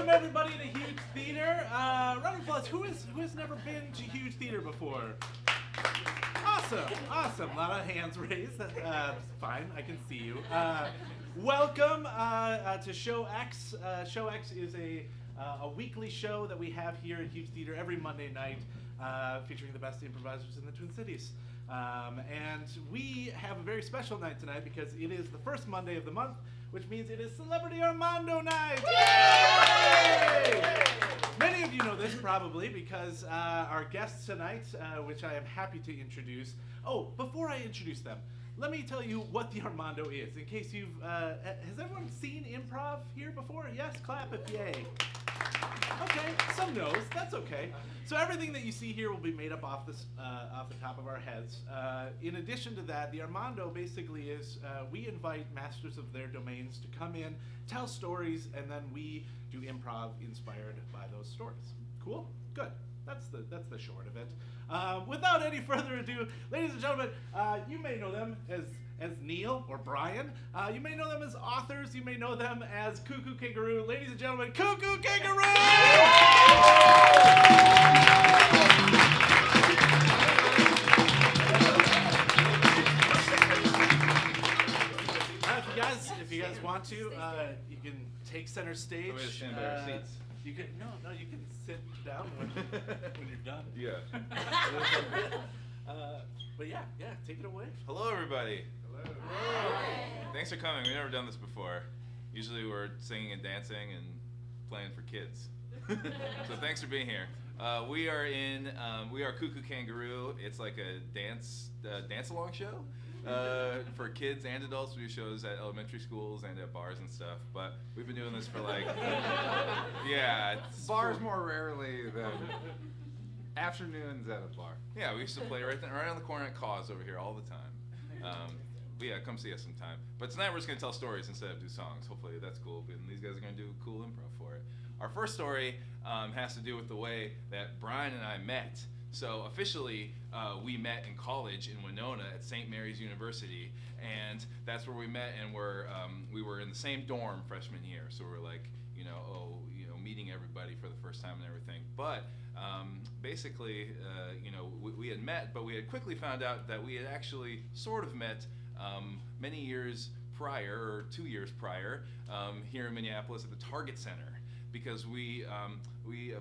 Welcome everybody to HUGE Theater. Round of applause. Who has never been to HUGE Theater before? Awesome. A lot of hands raised. Fine, I can see you. Welcome to Show X. Show X is a weekly show that we have here at HUGE Theater every Monday night, featuring the best improvisers in the Twin Cities. And we have a very special night tonight because it is the first Monday of the month, which means it is Celebrity Armando Night! Yay! Many of you know this probably because our guests tonight, which I am happy to introduce. Oh, before I introduce them, let me tell you what the Armando is, in case you've, has everyone seen improv here before? Yes, clap if yay. Okay, some no's, that's okay. So everything that you see here will be made up off the top of our heads. In addition to that, the Armando basically is, we invite masters of their domains to come in, tell stories, and then we do improv inspired by those stories. Cool? Good. That's the short of it. Without any further ado, ladies and gentlemen, you may know them as Neil or Brian. You may know them as authors. You may know them as KooKoo Kangaroo. Ladies and gentlemen, KooKoo Kangaroo! If you guys want to, you can take center stage. So we have to stand by our seats. You can you can sit down when you're done. Yeah. But yeah, take it away. Hello, everybody. Hello. Thanks for coming. We've never done this before. Usually we're singing and dancing and playing for kids. So thanks for being here. We are KooKoo Kangaroo. It's like a dance along show. For kids and adults. We do shows at elementary schools and at bars and stuff, but we've been doing this for like, bars more rarely than afternoons at a bar. Yeah, we used to play right on the corner at Cause over here all the time. But yeah, come see us sometime. But tonight we're just gonna tell stories instead of do songs. Hopefully that's cool, and these guys are gonna do cool improv for it. Our first story has to do with the way that Brian and I met. So officially, we met in college in Winona at St. Mary's University, and that's where we met. And we were in the same dorm freshman year. So we're like, meeting everybody for the first time and everything. But basically, we had met, but we had quickly found out that we had actually sort of met many years prior, or 2 years prior, here in Minneapolis at the Target Center. Because we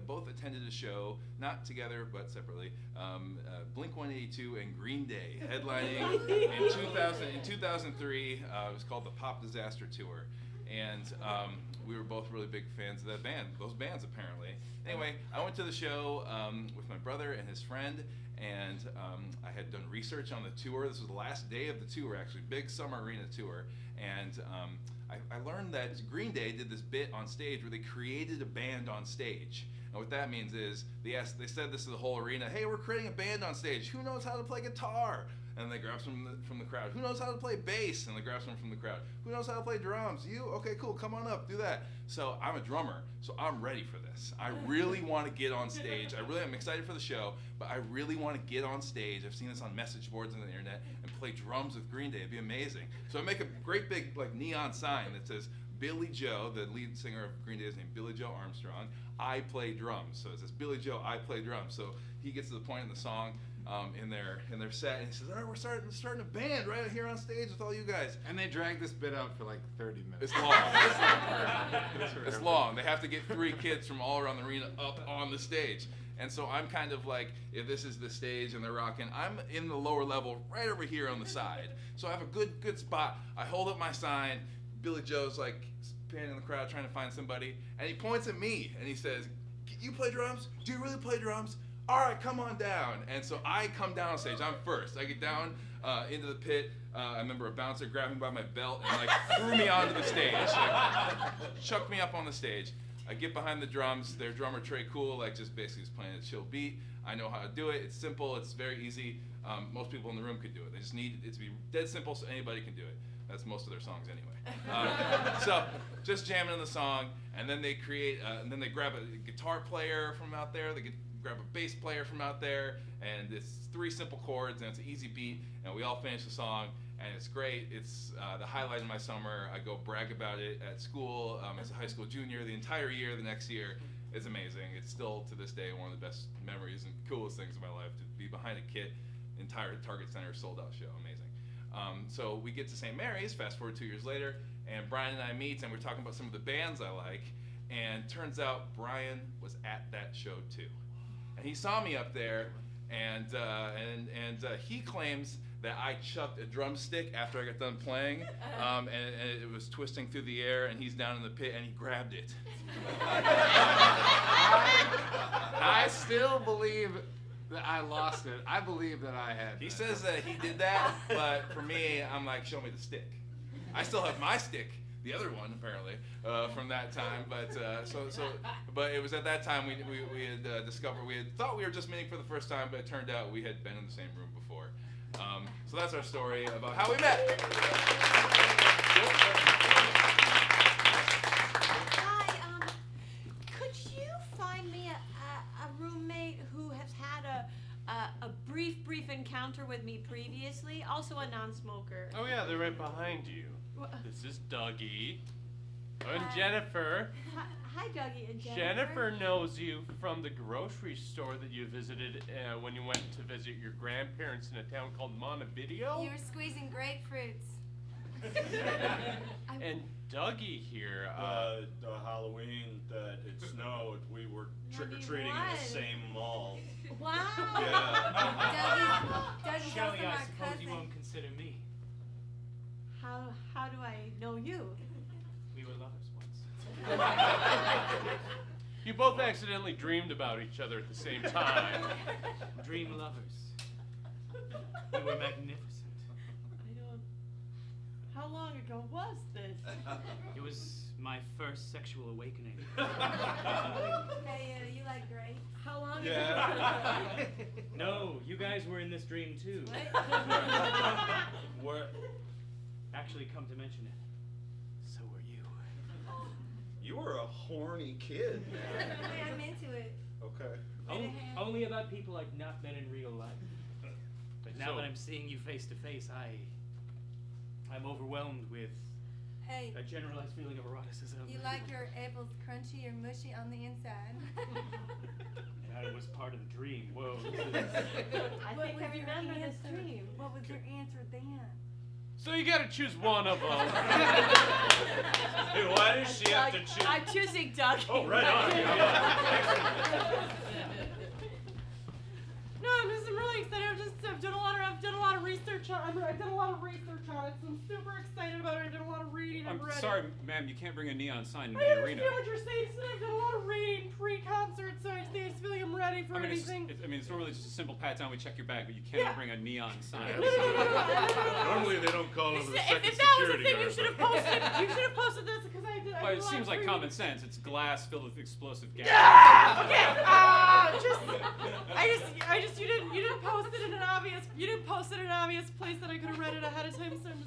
both attended a show, not together but separately, Blink-182 and Green Day, headlining in 2003. It was called the Pop Disaster Tour, and we were both really big fans of that band, those bands apparently. Anyway, I went to the show with my brother and his friend, and I had done research on the tour. This was the last day of the tour, actually, big summer arena tour, and I learned that Green Day did this bit on stage where they created a band on stage. And what that means is, they said this to the whole arena, hey, we're creating a band on stage. Who knows how to play guitar? And they grab someone from the crowd. Who knows how to play bass? And they grab someone from the crowd. Who knows how to play drums? You? Okay, cool, come on up, do that. So I'm a drummer, so I'm ready for this. I really want to get on stage. I'm excited for the show, but I really want to get on stage. I've seen this on message boards on the internet, and play drums with Green Day. It'd be amazing. So I make a great big neon sign that says, Billy Joe, the lead singer of Green Day is named Billy Joe Armstrong, I play drums. So it says, Billy Joe, I play drums. So he gets to the point in the song, in their set, and he says, all right, we're starting a band right here on stage with all you guys. And they drag this bit out for like 30 minutes. It's long. It's long. They have to get 3 kids from all around the arena up on the stage. And so I'm kind of like, if this is the stage and they're rocking, I'm in the lower level right over here on the side. So I have a good spot. I hold up my sign. Billy Joe's like panning in the crowd trying to find somebody, and he points at me and he says, you play drums? Do you really play drums? All right, come on down. And so I come down on stage. I'm first. I get down into the pit. I remember a bouncer grabbed me by my belt and threw me onto the stage, chucked me up on the stage. I get behind the drums. Their drummer Trey Cool, just basically is playing a chill beat. I know how to do it. It's simple. It's very easy. Most people in the room could do it. They just need it to be dead simple, so anybody can do it. That's most of their songs anyway. So just jamming in the song, and then they grab a guitar player from out there. They grab a bass player from out there, and it's 3 simple chords, and it's an easy beat, and we all finish the song, and it's great. It's the highlight of my summer. I go brag about it at school as a high school junior. The entire year, the next year, is amazing. It's still, to this day, one of the best memories and coolest things in my life to be behind a kit, entire Target Center sold-out show. Amazing. So we get to St. Mary's, fast forward 2 years later, and Brian and I meet, and we're talking about some of the bands I like, and turns out Brian was at that show too. And he saw me up there, and he claims that I chucked a drumstick after I got done playing, and it was twisting through the air, and he's down in the pit, and he grabbed it. I still believe that I lost it. I believe that I had. He says that he did that, but for me, I'm like, show me the stick. I still have my stick, the other one apparently, from that time. But but it was at that time we had discovered, we had thought we were just meeting for the first time, but it turned out we had been in the same room before. So that's our story about how we met. Hi, could you find me a roommate who has had a brief encounter with me previously? Also a non-smoker. Oh yeah, they're right behind you. This is Dougie. And Jennifer. Hi, Dougie and Jennifer. Jennifer knows you from the grocery store that you visited when you went to visit your grandparents in a town called Montevideo. You were squeezing grapefruits. And Dougie here. The Halloween that it snowed, we were trick-or-treating in the same mall. Wow. Yeah. Dougie's Shelley, also I my suppose you cousin. won't consider me. How do I know you? We were lovers once. You both accidentally dreamed about each other at the same time. Dream lovers. We were magnificent. How long ago was this? It was my first sexual awakening. Hey, you like grapes? How long Yeah. ago? No, you guys were in this dream too. What? Actually, come to mention it, so were you. You were a horny kid, man. Wait, I'm into it. Okay. Only about people I've not met in real life. But now So- that I'm seeing you face to face, I'm overwhelmed with Hey, a generalized feeling of eroticism. you like your apples crunchy or mushy on the inside? That was part of the dream. Whoa. I What think was I your remember this answer? dream. What was your answer then? So you gotta choose one of them. Hey, why does she have to choose? I'm choosing Dougie. Oh, right on. No, I'm really excited. I've done a lot of research on it. So I'm super excited about it. I've done a lot of reading. I'm I've read sorry, it. ma'am, you can't bring a neon sign into I the understand arena. what you're saying. So I've done a lot of reading pre-concert, so I just feel like I'm ready for I mean, anything. it's normally just a simple pat down, we check your bag, but you cannot bring a neon sign. No. Normally they don't call over the If second that was a security thing, guard. you should have posted. You should have posted this because I did. Well, it seems like common sense. It's glass filled with explosive gas. Okay. You didn't post it in an obvious. You didn't post it in an obvious place that I could have read it ahead of time. So I'm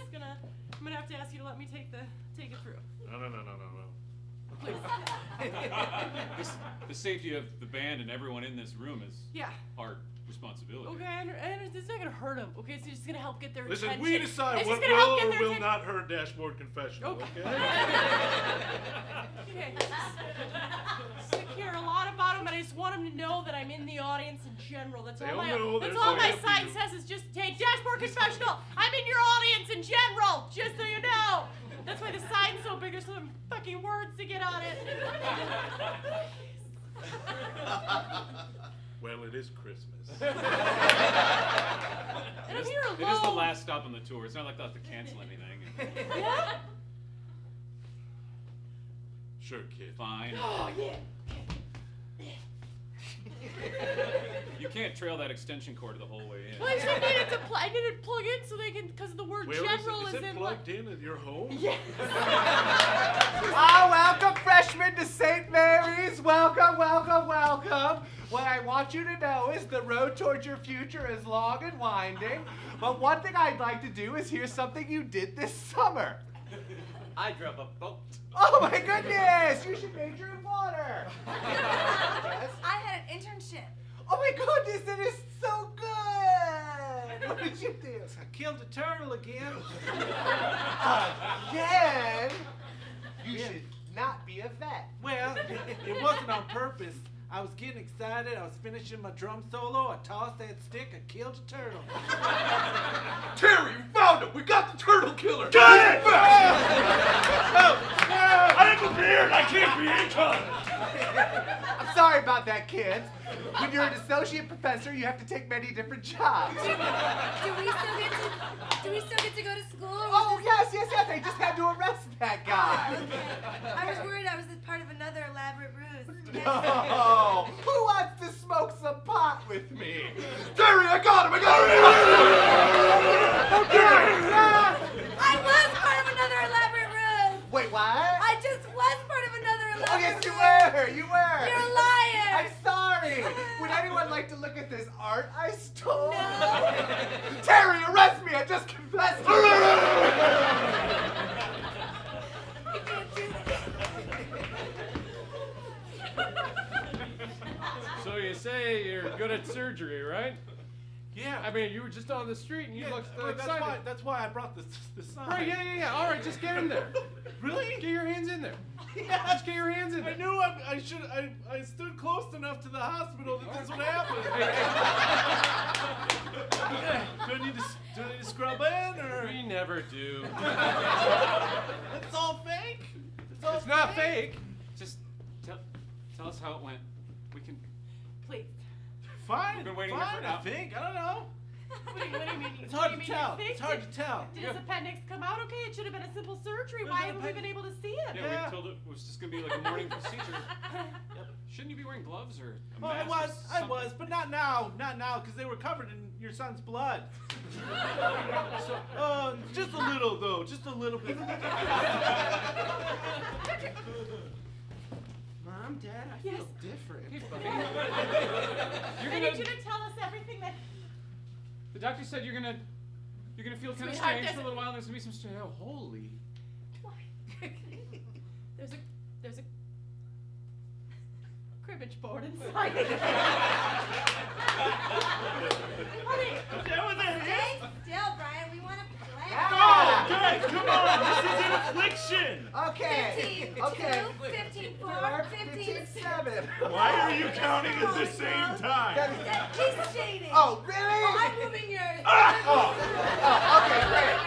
gonna have to ask you to let me take it through. No. The safety of the band and everyone in this room is Yeah. our responsibility. Okay, and it's not gonna hurt them. Okay, so it's just gonna help get their Listen, attention. we decide It's what just gonna help will get or their will attention. not hurt Dashboard Confessional, okay? Okay. Secure a lot about them, and I just want them to know that I'm in the audience in general. That's all my sign says is just, hey, Dashboard Confessional, I'm in your audience in general, just so you know. That's why the sign's so big, there's some fucking words to get on it. Well, it is Christmas. And I'm here alone. It is the last stop on the tour. It's not like they'll have to cancel anything. Yeah? Sure, kid. Fine. Oh, yeah. You can't trail that extension cord the whole way in. Well, I just needed to plug in so they can, because the word Where general is is it in plugged in at your home? Yes. Welcome freshmen to St. Mary's. Welcome. What I want you to know is the road towards your future is long and winding. But one thing I'd like to do is hear something you did this summer. I drove a boat. Oh my goodness! You should major in water. I had an internship. Oh my goodness, it is so good. did you do? I killed a turtle again. Again? You Yeah. should not be a vet. Well, it wasn't on purpose. I was getting excited. I was finishing my drum solo. I tossed that stick. I killed a turtle. Terry, you found him! We got the turtle killer! Got it! I ain't prepared! I can't be income! I'm sorry about that, kids. When you're an associate professor, you have to take many different jobs. Do we still get to go to school? Or Oh, was yes. They just had to arrest that guy. okay. I was worried I was part of another elaborate ruse. No. Who wants to smoke some pot with me? Terry, I got him! I was part of another elaborate ruse. Wait, what? I just was part of another Oh, elaborate yes, ruse. you were. You're a liar. I'm sorry. Would anyone like to look at this art I stole? No. Terry, arrest me. I just confessed. You can't do So you say you're good at surgery, right? Yeah. I mean, you were just on the street and you Yeah, looked well, excited. that's why I brought the sign. Right, yeah. All right, just get in there. Really? Get your hands in there. Yes. Just get your hands in there. I knew I stood close enough to the hospital that this would happen. Do I need to scrub in or? We never do. It's all fake. It's not fake. Just tell us how it went. We can. Please. Fine. We've been waiting here for fine, an I hour. think. I don't know. What do you mean? It's hard what to do you mean tell. you It's faked hard it? to tell. Did his appendix come out okay? It should have been a simple surgery. There's Why an haven't we been able to see it? Yeah, Yeah. we told it was just gonna be like a morning procedure. Shouldn't you be wearing gloves or a Well, mask? I was, but not now, because they were covered in your son's blood. So, just a little though, just a little bit. Mom, Dad, I feel different. Hey, buddy. I need you to tell us everything that. The doctor said you're gonna feel kind of Sweetheart, strange there's for a little while. There's gonna be some strange. Oh, holy! There's a cribbage board inside. Honey, Is that what that is? Stay still, Brian. We want to play. Oh, guys, come on! This is an affliction. Okay. 15, Okay. 2, 15, 4, 15, 7. Why are you counting at the same time? He's shading. Oh, really? I'm moving yours. Oh, okay, great.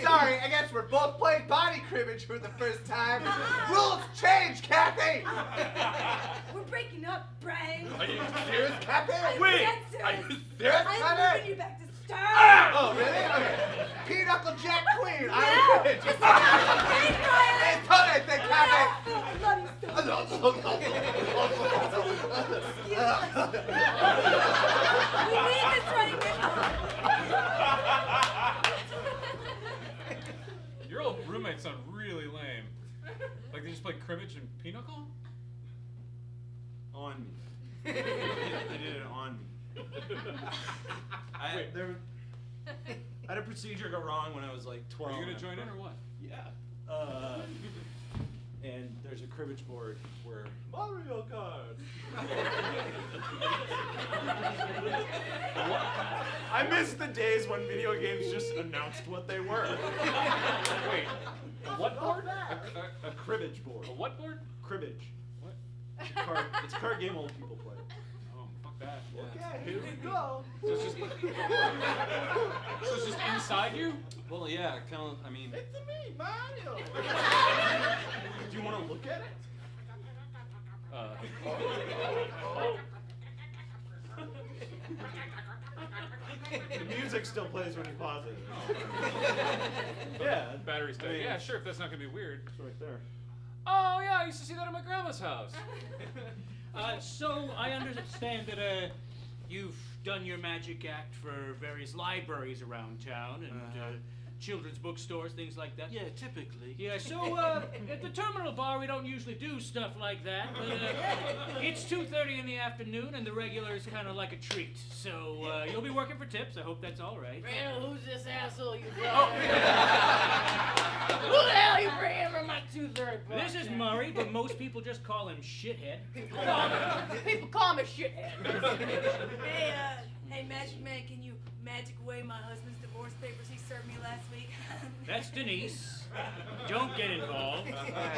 Sorry, I guess we're both playing body cribbage for the first time. Rules change, Kathy. We're breaking up, Brian. Are you serious, Kathy? Wait, Dead are serious. you serious, I'm Kathy? moving you back to start. Oh, really? Okay. Pinochle Jack Queen. No, I'm in. it's not okay, Brian. Hey, Tony, say Kathy. I love you so much. We need this right now. Your old roommates sound really lame. Like they just play cribbage and pinochle? On me. They did it on me. I had a procedure go wrong when I was like 12. Are you gonna join in or what? Yeah. And there's a cribbage board where Mario Kart. I miss the days when video games just announced what they were. Wait, a what board? A cribbage board. A what board? Cribbage. What? It's a card game old people play. Oh, fuck that. Okay, here we go. So it's just inside you? Well, yeah, kind of. I mean, It's me, Mario. do you want to look at it? The music still plays when you pause it. Yeah, Battery's dead. I mean, Yeah, sure, if that's not gonna be weird. it's right there. Oh, yeah, I used to see that at my grandma's house. So I understand that you've done your magic act for various libraries around town and children's bookstores, things like that. Yeah, typically. Yeah, so at the Terminal Bar we don't usually do stuff like that, but it's 2:30 in the afternoon and the regular is kind of like a treat. So you'll be working for tips. I hope that's all right. Man, who's this asshole you brought? Who the hell you bring in for my 2:30 bar? This is Murray, but most people just call him Shithead. People call me a shithead. Hey, Hey, Magic Man, can you magic away my husband's divorce papers he served me last week? That's Denise. Don't get involved.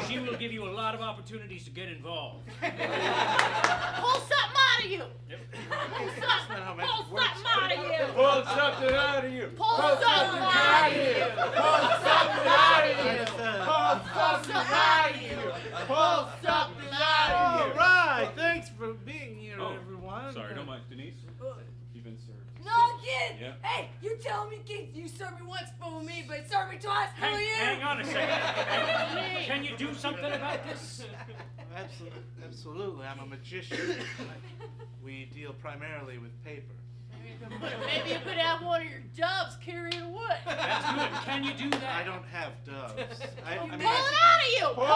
She will give you a lot of opportunities to get involved. Pull something out of you. Yep. Pull something out of you. Pull something out of you. Pull something out of you. Pull something out of you. Pull something out of you. Pull something out of you. All right, thanks for being here, everyone. Sorry, don't mind. Denise, you've been served. No, kid! Yeah. Hey, you telling me, kid, you served me once for me, but served me twice for you? Hang on a second. Can you do something about this? Absolutely. I'm a magician. We deal primarily with paper. Maybe you could have one of your doves carrying wood. That's good. Can you do that? I don't have doves. I mean, Pull it out of you! Pull one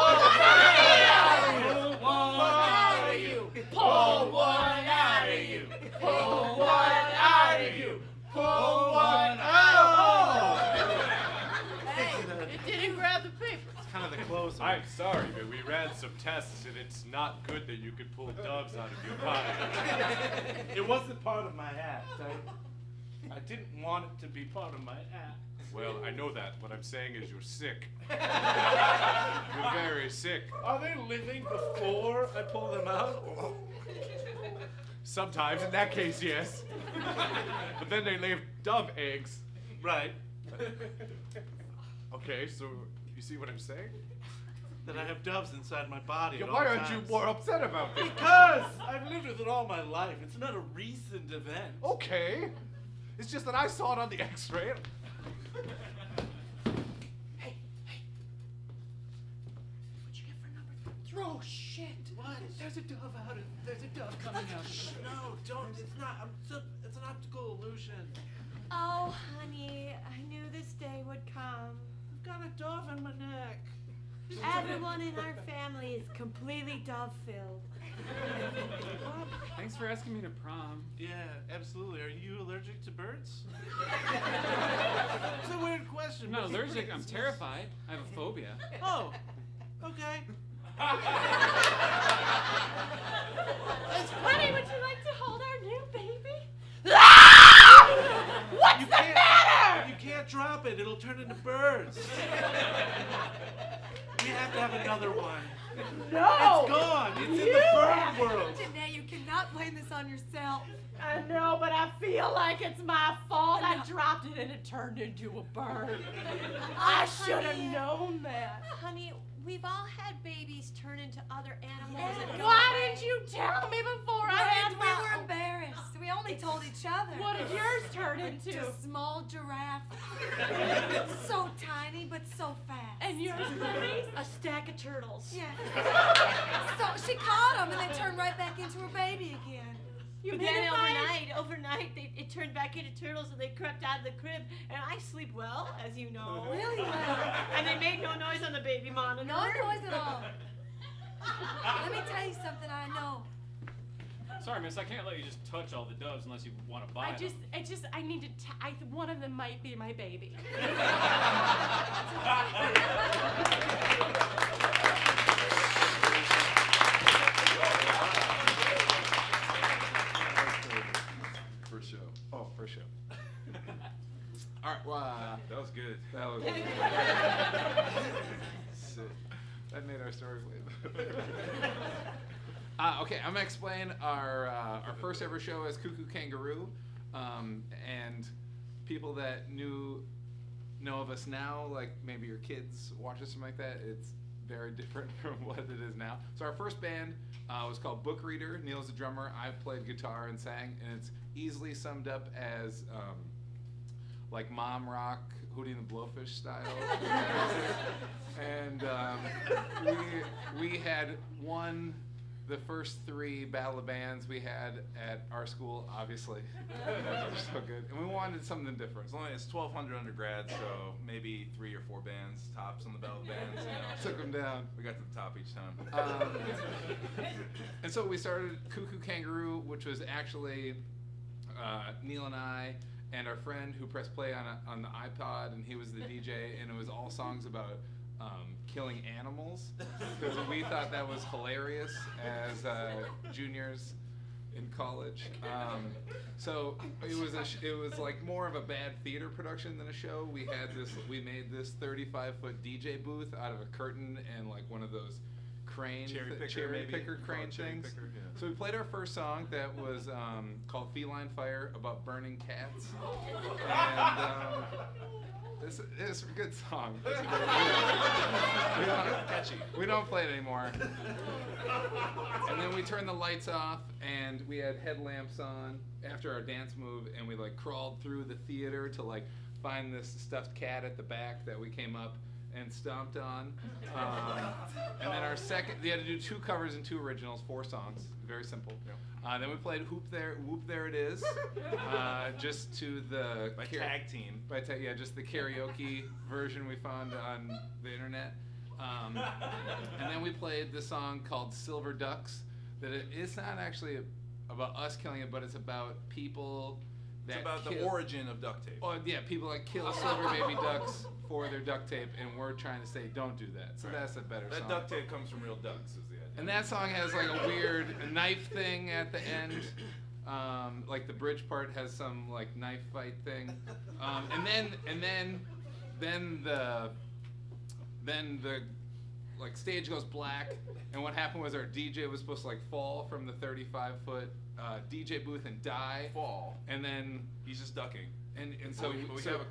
out of you! Pull one out of you. Pull one out of you. Pull one out. It didn't grab the paper. it's kind of the closer. I'm sorry, but we ran some tests and it's not good that you could pull doves out of your body. It wasn't part of my act. I didn't want it to be part of my act. Well, I know that. What I'm saying is you're sick. You're very sick. Are they living before I pull them out? Sometimes, in that case, yes. But then they lay dove eggs. Right. Okay, so you see what I'm saying? That I have doves inside my body. Yeah, at why all aren't you times. more upset about this? Because I've lived with it all my life. It's not a recent event. Okay. It's just that I saw it on the X-ray. Hey. What'd you get for number 3? Oh, shit. What? There's a dove out. There's a dove coming out. No, don't. It's not. It's an optical illusion. Oh, honey, I knew this day would come. I've got a dove in my neck. Everyone in our family is completely dove-filled. Thanks for asking me to prom. Yeah, absolutely. Are you allergic to birds? It's a weird question. I'm not but it's allergic, pretty- I'm terrified. I have a phobia. Oh, okay. It's funny. Would you like to hold our new baby? What's the matter? You can't drop it. It'll turn into birds. We have to have another one. No. It's gone. It's in the bird world. Janae, you cannot blame this on yourself. I know, but I feel like it's my fault. I dropped it and it turned into a bird. I should have honey. known that. Honey, we've all had babies turn into other animals. and go Why away. didn't you tell me before I Right, had we my were embarrassed. We only told each other. What did yours turn into? A small giraffe. So tiny, but so fast. And yours, Clarice? A stack of turtles. Yeah. So she caught them and they turned right back into her baby again. You But then minified? overnight, it turned back into turtles and they crept out of the crib. And I sleep well, as you know. Really well. And they made no noise on the baby monitor. No noise at all. Let me tell you something I know. Sorry, miss, I can't let you just touch all the doves unless you want to buy them. I need to, one of them might be my baby. First show. Oh, for sure. All right, well, That was good. that was sick. That made our story way better. Okay, I'm gonna explain our first ever show as KooKoo Kangaroo, and people that know of us now, like maybe your kids watch us, something like that. It's very different from what it is now. So our first band was called Book Reader. Neil's the drummer. I played guitar and sang, and it's easily summed up as like mom rock, Hootie and the Blowfish style. And we had won the first 3 battle of bands we had at our school, obviously. They're so good. And we wanted something different. It's 1,200 undergrads, so maybe 3 or 4 bands tops on the battle bands. You know. Took them down. We got to the top each time. And so we started KooKoo Kangaroo, which was actually Neil and I and our friend who pressed play on the iPod, and he was the DJ, and it was all songs about killing animals, because we thought that was hilarious as juniors in college. So it was like more of a bad theater production than a show. We made this 35-foot DJ booth out of a curtain and like one of those crane cherry picker crane things. Yeah. So we played our first song that was called Feline Fire, about burning cats. And it's a good song. We don't play it anymore. And then we turned the lights off and we had headlamps on after our dance move, and we like crawled through the theater to like find this stuffed cat at the back that we came up and stomped on. And then we had to do 2 covers and 2 originals, 4 songs, very simple. Yep. Then we played Whoop There It Is, just to the tag team. Just the karaoke version we found on the internet. And then we played this song called Silver Ducks. It's not actually about us killing it, but it's about people that It's about the origin of duct tape. Oh yeah, people that kill silver baby ducks for their duct tape, and we're trying to say don't do that. So that's a better song. That duct tape comes from real ducks, is the idea. And that song has like a weird knife thing at the end. Like the bridge part has some like knife fight thing. And then the like stage goes black, and what happened was our DJ was supposed to like fall from the 35-foot DJ booth and die. And then he's just ducking. And so we have a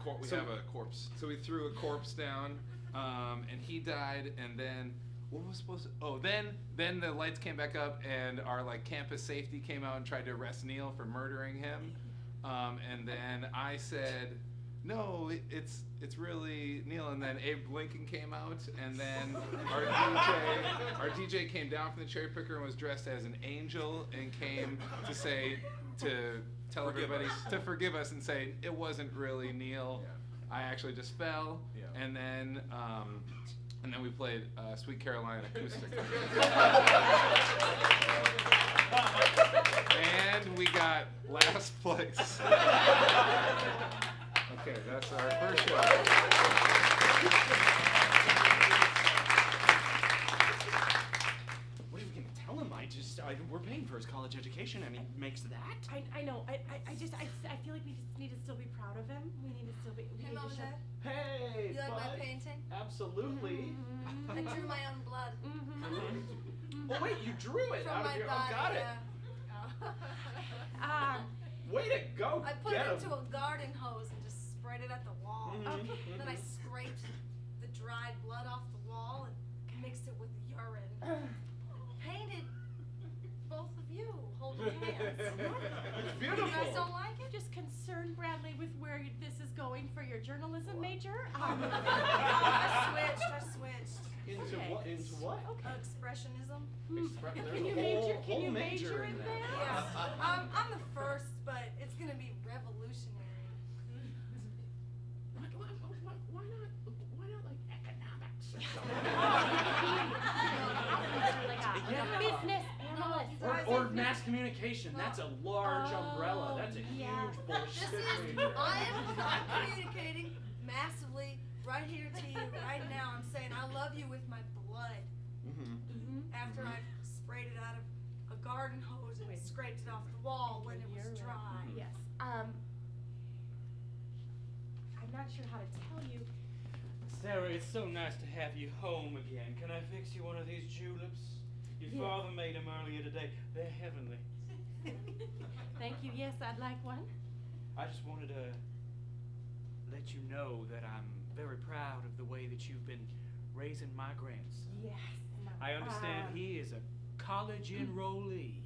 corpse. So we threw a corpse down, and he died. And then what was supposed to? Oh, then the lights came back up, and our like campus safety came out and tried to arrest Neil for murdering him. And then I said, no, it's really Neil. And then Abe Lincoln came out, and then our DJ came down from the cherry picker and was dressed as an angel and came to tell everybody to forgive us and say it wasn't really Neil. Yeah. I actually just fell. Yeah. And then we played Sweet Caroline acoustic. And we got last place. Okay, that's our first show. What are we gonna tell him? We're paying for his college education, and he makes that. I know. I feel like we just need to still be proud of him. We need to still be. Hey, Mom and Dad. Hey, You like bud. my painting? Absolutely. I drew my own blood. Oh wait, you drew it From out my of your. body, Oh, got it. Way to go! I put get it into him. a garden hose and just sprayed it at the wall. Then I scraped the dried blood off the wall and mixed it with urine. Painted both of you holding hands. It's beautiful. You guys don't like it? Just concerned, Bradley, with where this is going for your journalism major. I switched. Into what? Into what? Expressionism. Can you major in that? Yes. I'm the first, but it's gonna be revolutionary. Why not like economics? Like a business analyst. Or mass communication. That's a large umbrella. That's a huge bullshit. I'm communicating massively right here to you right now. I'm saying I love you with my blood. After I sprayed it out of a garden hose and scraped it off the wall when it was dry. Yes. I'm not sure how to tell you. Sarah, it's so nice to have you home again. Can I fix you one of these juleps? Your father made them earlier today. They're heavenly. Thank you. Yes, I'd like one. I just wanted to let you know that I'm very proud of the way that you've been raising my grandson. Yes. I understand he is a college enrollee.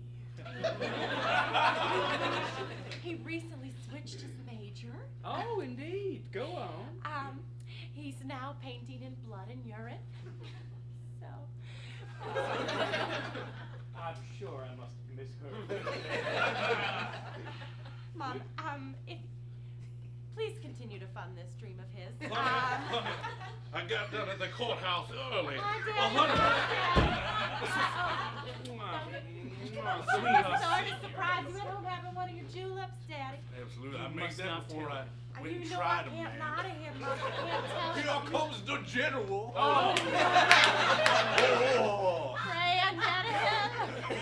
He recently switched his major. Oh, indeed. Go on. He's now painting in blood and urine. So. I'm sure I must have misheard. Mom, if please continue to fund this dream of his. I got done at the courthouse early. Sorry to surprise you at home having one of your juleps, Daddy. Absolutely, I made that before I went and You know I tried them. can't nod at him, Mom. I can't tell Here comes the general. Pray on that him. I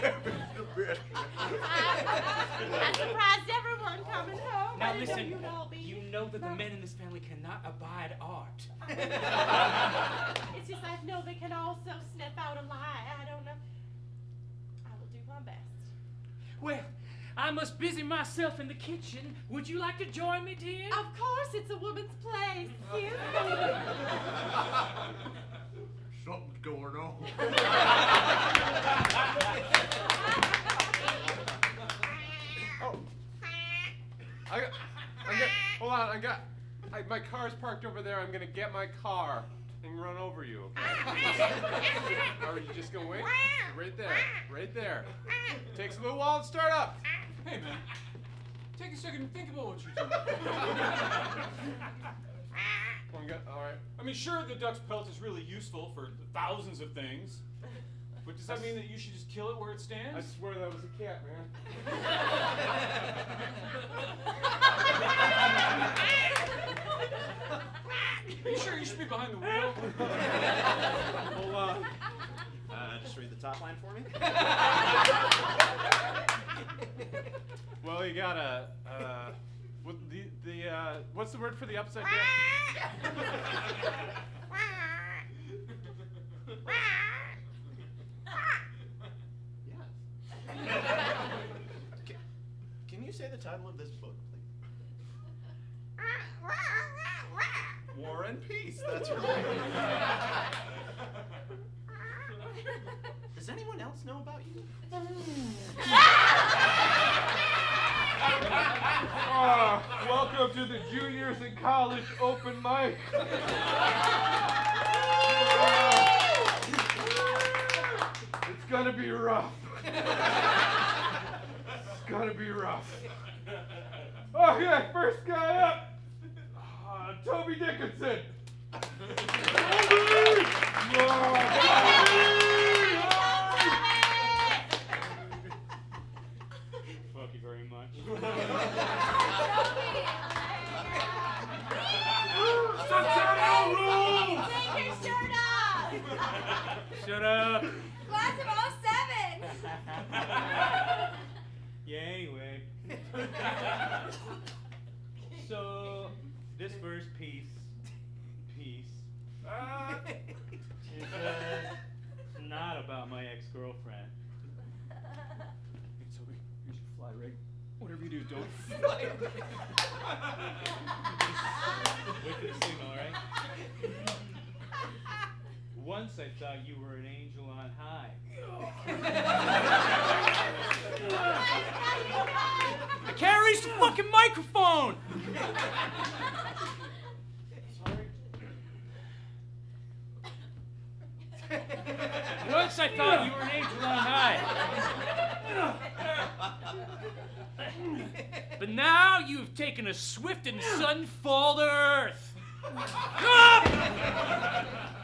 surprised everyone coming home. Now I didn't know listen, you'd all be you here. know that the men in this family cannot abide art. It's just I know they can also sniff out a lie. I don't know. I will do my best. Well, I must busy myself in the kitchen. Would you like to join me, dear? Of course, it's a woman's place. Excuse me. Something's going on. Hold on, my car's parked over there. I'm gonna get my car and run over you. Okay? Are you just gonna wait? Right there. Takes a little while to start up. Hey, man. Take a second and think about what you're doing. All right. I mean, sure, the duck's pelt is really useful for thousands of things. But does that mean that you should just kill it where it stands? I swear that was a cat, man. Are you sure you should be behind the wheel? Hold on. Just read the top line for me. Well, you gotta. What's the word for the upside down? Can you say the title of this book, please? War and Peace, that's right. Does anyone else know about you? Welcome to the juniors in college open mic. It's gonna be rough. It's gonna be rough. Okay, first guy up. Toby Dickinson. Thank you very much. Take your shirt off! Shut up. Class of 07! Yeah, anyway. So, this first piece is not about my ex-girlfriend. Hey, Toby, here's your fly rig. Whatever you do, don't. Wait for the signal, all right? Once I thought you were an angel on high. I can't reach the fucking microphone! Sorry. Once I thought you were an angel on high. But now you've taken a swift and sudden fall to earth.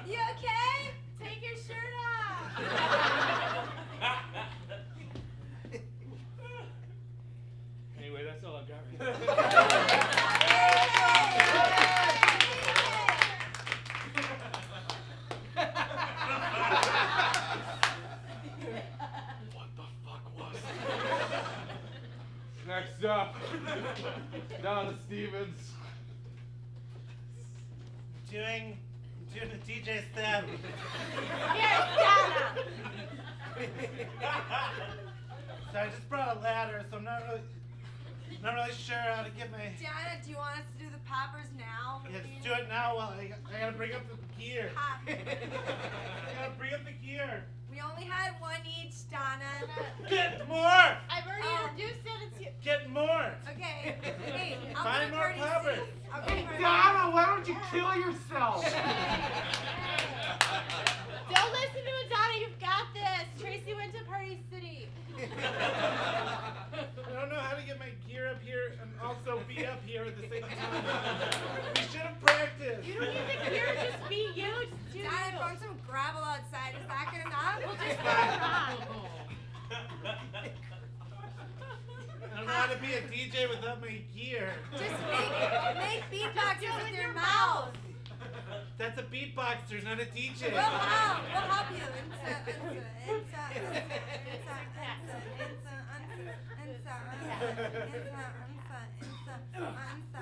You okay? Take your shirt off! Anyway, that's all I've got right now. What the fuck was that? Next up, Donna Stevens. Doing the DJ step. Here's Donna. So I just brought a ladder, so I'm not really sure how to get my. Dana, do you want us to do the poppers now? Yeah, just do it now while I gotta bring up the gear. Pop. I gotta bring up the gear. We only had one each, Donna. Get more! I've already introduced it. It's you. Get more! Okay. Hey, I'll Find do it more pretty poppers. soon. I'll do it pretty Donna, why don't you kill yourself? Don't listen to it, Donna. You've got this. Tracy went to Party City. I don't know how to get my gear up here and also be up here at the same time. We should have practiced. You don't need the gear. Just be you. Just do Donna, you. throw some gravel outside. Is that good enough? We'll just throw a rock. I don't know how to be a DJ without my gear. Just make beatboxes with your mouth. That's a beatboxer, not a DJ. We'll help you.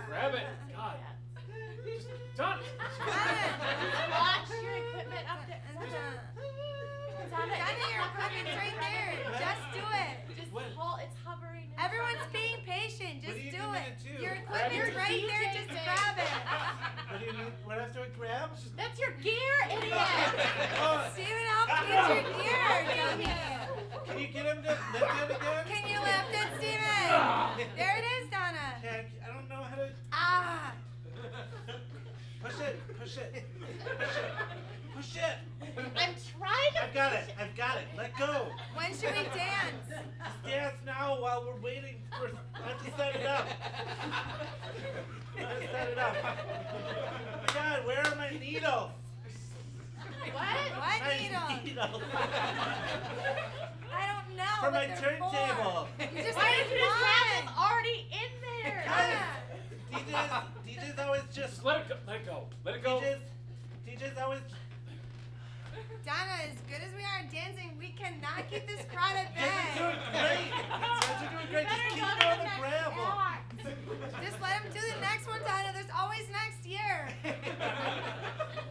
Grab it. God. Just done. Watch your equipment up there. Donna, your equipment's right there. Just do it. Just hold. It's hovering. Everyone's being patient. Just What do you do need me it. to do? Your Grab equipment's your right there. DJ Just thing. grab it. What do you need? What else do I grab? That's your gear, idiot. Steven, help get your gear, dummy. Can you get him to lift it again? Can you lift it, Steven? There it is, Donna. I don't know how to. Ah. Push it. Push it. Push it. Push it. I'm trying to. I've got it. I've got it. Let go. When should we dance? Just dance now while we're waiting for us to set it up. Let's set it up. Oh my God, where are my needles? What My needle? needles. I don't know. For what my they're turntable. You just Why need did you just have one. them already in there? DJ's always just. Just let it go. Let it go. Let it go. DJ's always. Donna, as good as we are at dancing, we cannot keep this crowd at You guys are bay. doing great. You guys are doing great. Just keep it on the gravel. Just let them do the next one, Donna. There's always next year.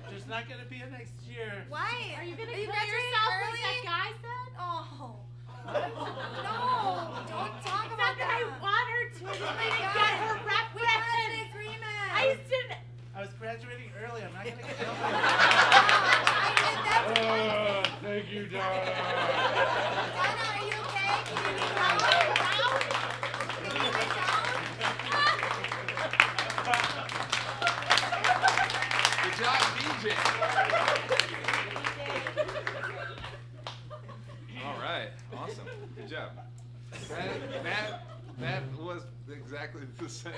There's not gonna be a next year. Why? Are you gonna Are you kill graduating yourself early? like that guy said? Oh. No, don't talk It's about not that I that. want her to. I just need to God. get her We had an reference. agreement. I just didn't. I was graduating early. I'm not gonna kill I myself. did that. Thank you, Donna. Donna, are you okay? Can you be down? Can you be down? Good job, DJ. All right, awesome, good job. That was exactly the same.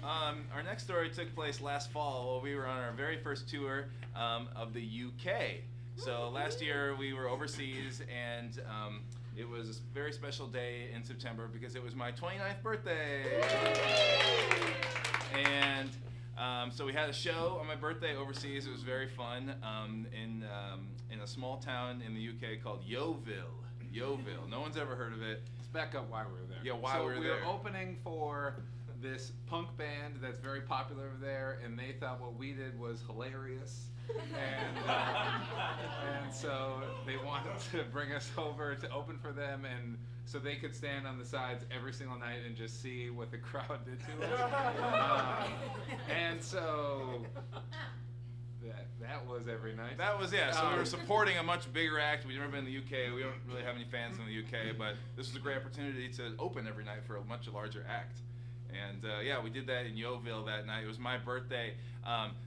Our next story took place last fall while we were on our very first tour of the UK. So last year we were overseas, and it was a very special day in September because it was my 29th birthday. And so we had a show on my birthday overseas. It was very fun in a small town in the UK called Yeovil. Yeovil. No one's ever heard of it. Let's back up why we were there. Yeah, why so we were we there. were opening for this punk band that's very popular over there, and they thought what we did was hilarious. And so they wanted to bring us over to open for them, and so they could stand on the sides every single night and just see what the crowd did to us. And so that was every night. That was, yeah, so we were supporting a much bigger act. We've never been in the UK. We don't really have any fans in the UK, but this was a great opportunity to open every night for a much larger act. And yeah, we did that in Yeovil that night. It was my birthday,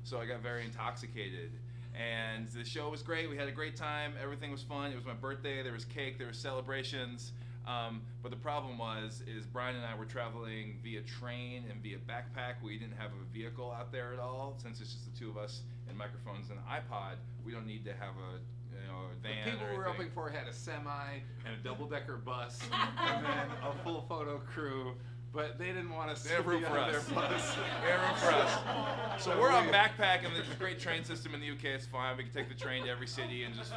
so I got very intoxicated. And the show was great. We had a great time. Everything was fun. It was my birthday. There was cake. There were celebrations. But the problem is Brian and I were traveling via train and via backpack. We didn't have a vehicle out there at all. Since it's just the two of us and microphones and an iPod, we don't need to have a van. The people or we were anything. opening for had a semi and a double-decker bus, and then a full photo crew. But they didn't want us They to have room be for on their us. bus. They have room for us. So we're on backpack, and there's a great train system in the UK. It's fine. We can take the train to every city and just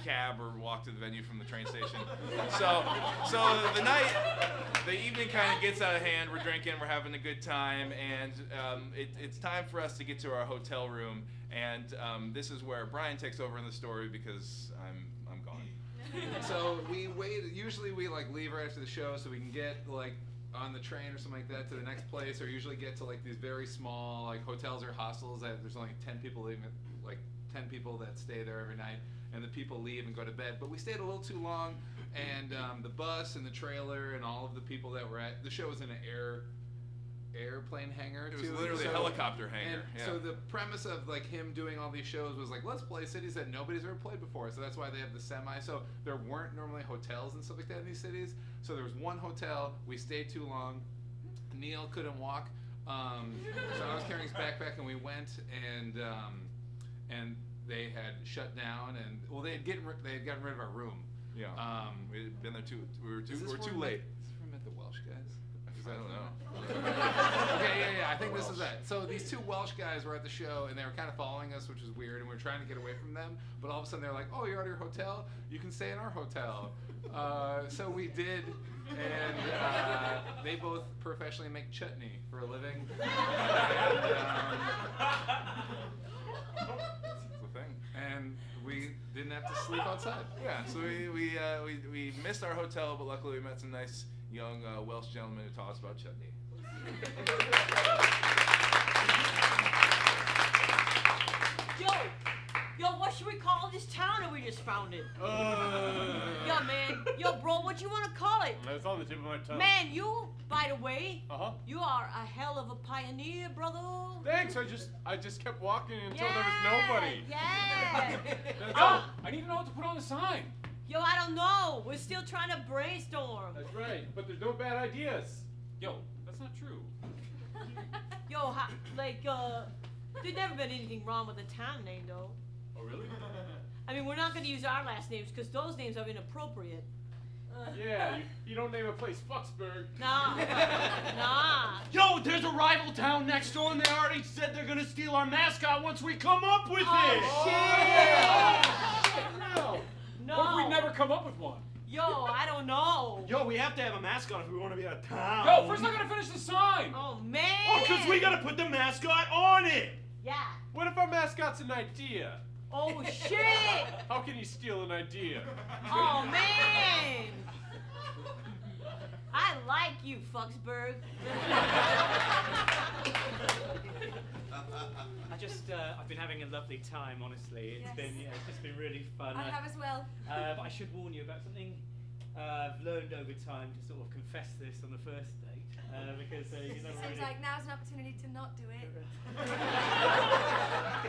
cab or walk to the venue from the train station. So the evening kind of gets out of hand. We're drinking, we're having a good time, and it's time for us to get to our hotel room. And this is where Brian takes over in the story because I'm gone. So we wait. Usually we like leave right after the show so we can get like on the train or something like that to the next place, or usually get to like these very small like hotels or hostels that there's only 10 people leaving, like 10 people that stay there every night, and the people leave and go to bed. But we stayed a little too long, and the bus and the trailer and all of the people that were at the show was in an airplane hangar. It was too. literally a helicopter hangar. And Yeah. so the premise of like him doing all these shows was like, let's play cities that nobody's ever played before. So that's why they have the semi. So there weren't normally hotels and stuff like that in these cities. So there was one hotel. We stayed too long. Neil couldn't walk. So I was carrying his backpack, and we went, and they had shut down, and well, they had gotten rid of our room. Yeah. We had been there we were Is too this where late. Is this where we met the Welsh guys? 'Cause I don't know. Okay, yeah, I think this is it. So these two Welsh guys were at the show, and they were kind of following us, which is weird, and we were trying to get away from them. But all of a sudden, they're like, "Oh, you're at your hotel? You can stay in our hotel." So we did, and they both professionally make chutney for a living. And, it's a thing. And we didn't have to sleep outside. Yeah, so we missed our hotel, but luckily we met some nice young Welsh gentlemen who taught us about chutney. Yo, what should we call this town that we just founded? Yo, man. Yo, bro, what you want to call it? That's on the tip of my tongue. Man, you, by the way, Uh-huh. you are a hell of a pioneer, brother. Thanks. I just kept walking until there was nobody. Yeah. Yo, I need to know what to put on the sign. Yo, I don't know. We're still trying to brainstorm. That's right, but there's no bad ideas. Yo, that's not true. Yo, there's never been anything wrong with the town name, though. Oh, really? I mean, we're not going to use our last names because those names are inappropriate. Yeah, you don't name a place Foxburg. Nah. Nah. Yo, there's a rival town next door, and they already said they're gonna steal our mascot once we come up with it. No. No. What if we never come up with one? Yo, I don't know. Yo, we have to have a mascot if we want to be out of town. Yo, first I gotta finish the sign. Oh, man. Oh, because we gotta put the mascot on it. Yeah. What if our mascot's an idea? Oh, shit. How can you steal an idea? Oh, man. I like you, Foxburg. I've been having a lovely time, honestly. It's just been really fun. I have as well. But I should warn you about something I've learned over time to sort of confess this on the first date, because you don't Seems really... like now's an opportunity to not do it.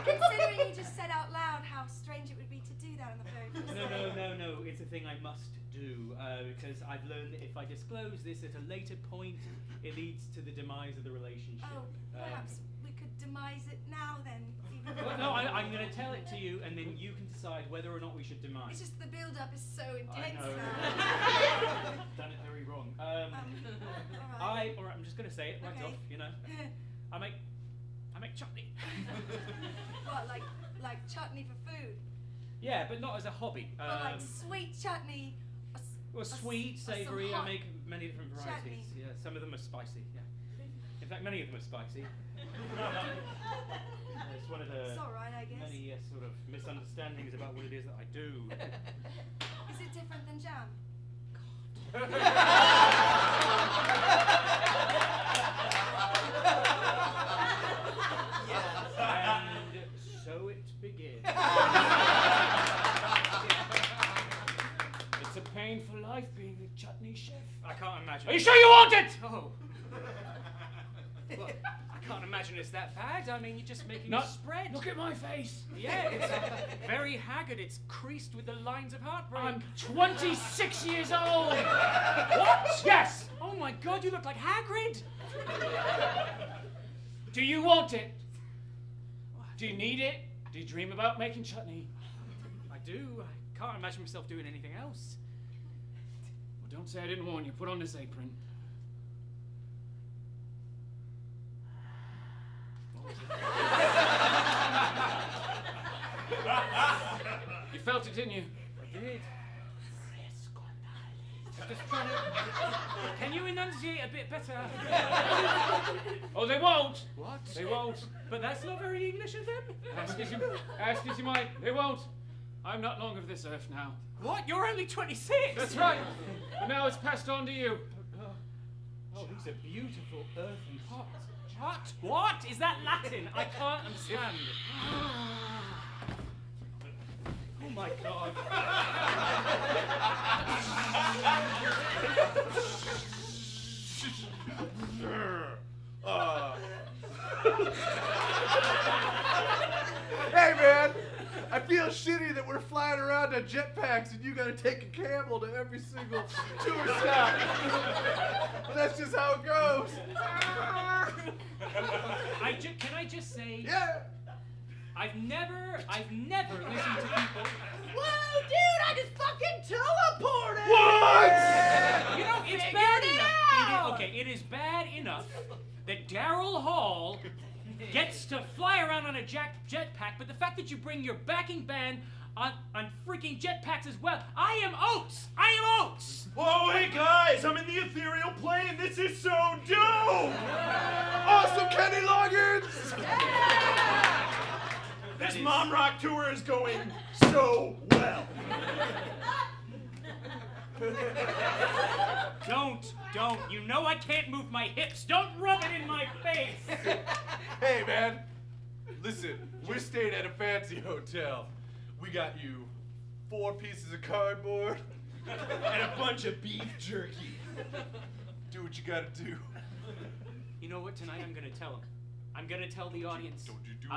Considering you just said out loud how strange it would be to do that on the very first date. No, it's a thing I must do, because I've learned that if I disclose this at a later point, it leads to the demise of the relationship. Oh, perhaps we could demise it now then. Well, no, I'm going to tell it to you, and then you can decide whether or not we should demise. It's just the build-up is so intense I know. now. Done it very wrong. Alright. I'm just going to say it right Okay. off, you know. I make chutney. What, like chutney for food? Yeah, but not as a hobby. But like sweet chutney. Well, sweet, some savoury. I hot make many different varieties. chutney. Yeah, some of them are spicy. Yeah. In fact, many of them are spicy. It's one of the It's alright, I guess. many sort of misunderstandings about what it is that I do. Is it different than jam? And so it begins. It's a painful life being a chutney chef. I can't imagine. Are you sure you want it? Oh. Well, I can't imagine it's that bad. I mean, you're just making No, a spread. Look at my face. Yeah, it's very haggard. It's creased with the lines of heartbreak. I'm 26 years old. What? Yes. Oh my God, you look like Hagrid. Do you want it? Do you need it? Do you dream about making chutney? I do. I can't imagine myself doing anything else. Well, don't say I didn't warn you. Put on this apron. You felt it, didn't you? I did. Just trying to... Can you enunciate a bit better? Oh, they won't. What? They won't. But that's not very English of them. Ask as you might. They won't. I'm not long of this earth now. What? You're only 26. That's right. But now it's passed on to you. Oh, these are beautiful earthen pots. What? What? Is that Latin? I can't understand. Oh my God. Hey man, I feel shitty that we're flying around on jetpacks and you gotta take a camel to every single tour stop. But that's just how it goes. Can I just say? Yeah. I've never listened to people. Whoa, dude, I just fucking teleported! What? You know, it's Figured bad it enough. out. It is bad that Daryl Hall gets to fly around on a jetpack, but the fact that you bring your backing band on freaking jetpacks as well. I am Oates! I am Oates! Whoa, hey guys, I'm in the ethereal plane. This is so dope! Awesome, Kenny Loggins! This Mom Rock tour is going so well. Don't. You know I can't move my hips. Don't rub it in my face. Hey, man. Listen, we're staying at a fancy hotel. We got you 4 pieces of cardboard and a bunch of beef jerky. Do what you gotta do. You know what? Tonight I'm gonna tell him. I'm gonna tell the audience. Don't you do it.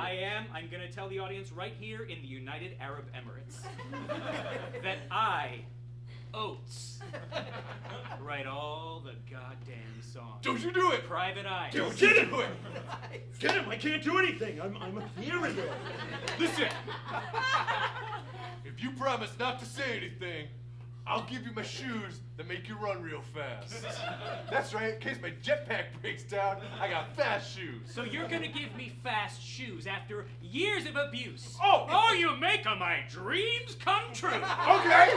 I'm gonna tell the audience right here in the United Arab Emirates that I, Oates, write all the goddamn songs. Don't you do it! Private Eye. Don't get him! Get him! I can't do anything. I'm ethereal. Listen, if you promise not to say anything, I'll give you my shoes that make you run real fast. That's right, in case my jetpack breaks down, I got fast shoes. So you're gonna give me fast shoes after years of abuse? Oh, you make my dreams come true. Okay,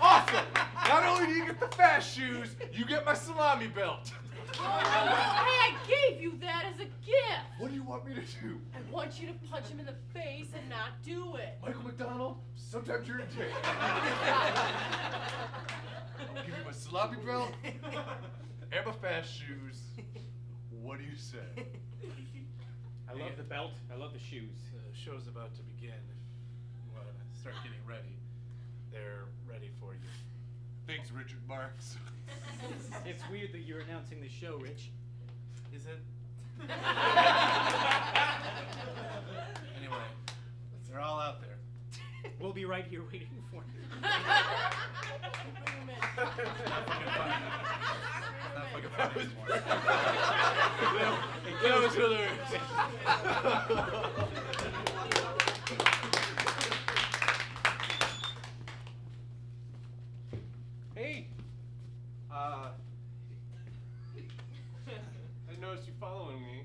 awesome. Not only do you get the fast shoes, you get my salami belt. Hey, I gave you that as a gift. What do you want me to do? I want you to punch him in the face and not do it. Michael McDonald, sometimes you're a dick. I'll give you my salami belt and my fast shoes. What do you say? I love the belt. I love the shoes. The show's about to begin. If you want to start getting ready, they're ready for you. Thanks, Richard Marx. It's weird that you're announcing the show, Rich. Is it? Anyway, they're all out there. We'll be right here waiting for you. Not fucking funny. Not fucking funny anymore. That was hilarious. Hey. I noticed you following me.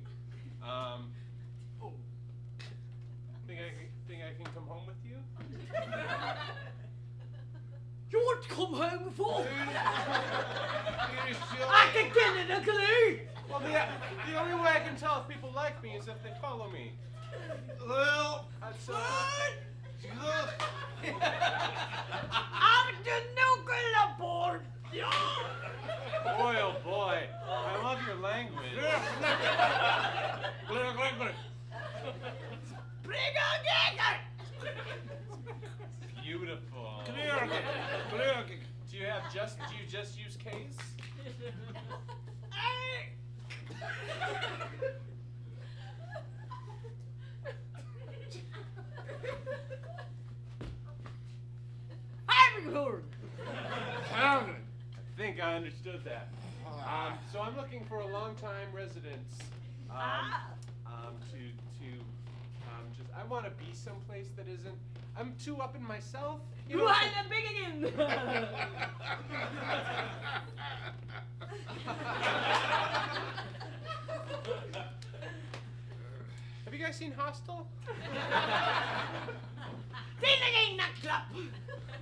Think I can come home with you? You want to come home with us? I can get it, ugly! Well, the only way I can tell if people like me is if they follow me. Well, That's I'm the nuclear board! boy, oh boy. I love your language. Beautiful. Do you just use case? I think I understood that. So I'm looking for a long-time residence. I want to be someplace that isn't. I'm too up in myself. You are the beginning! Have you guys seen Hostel?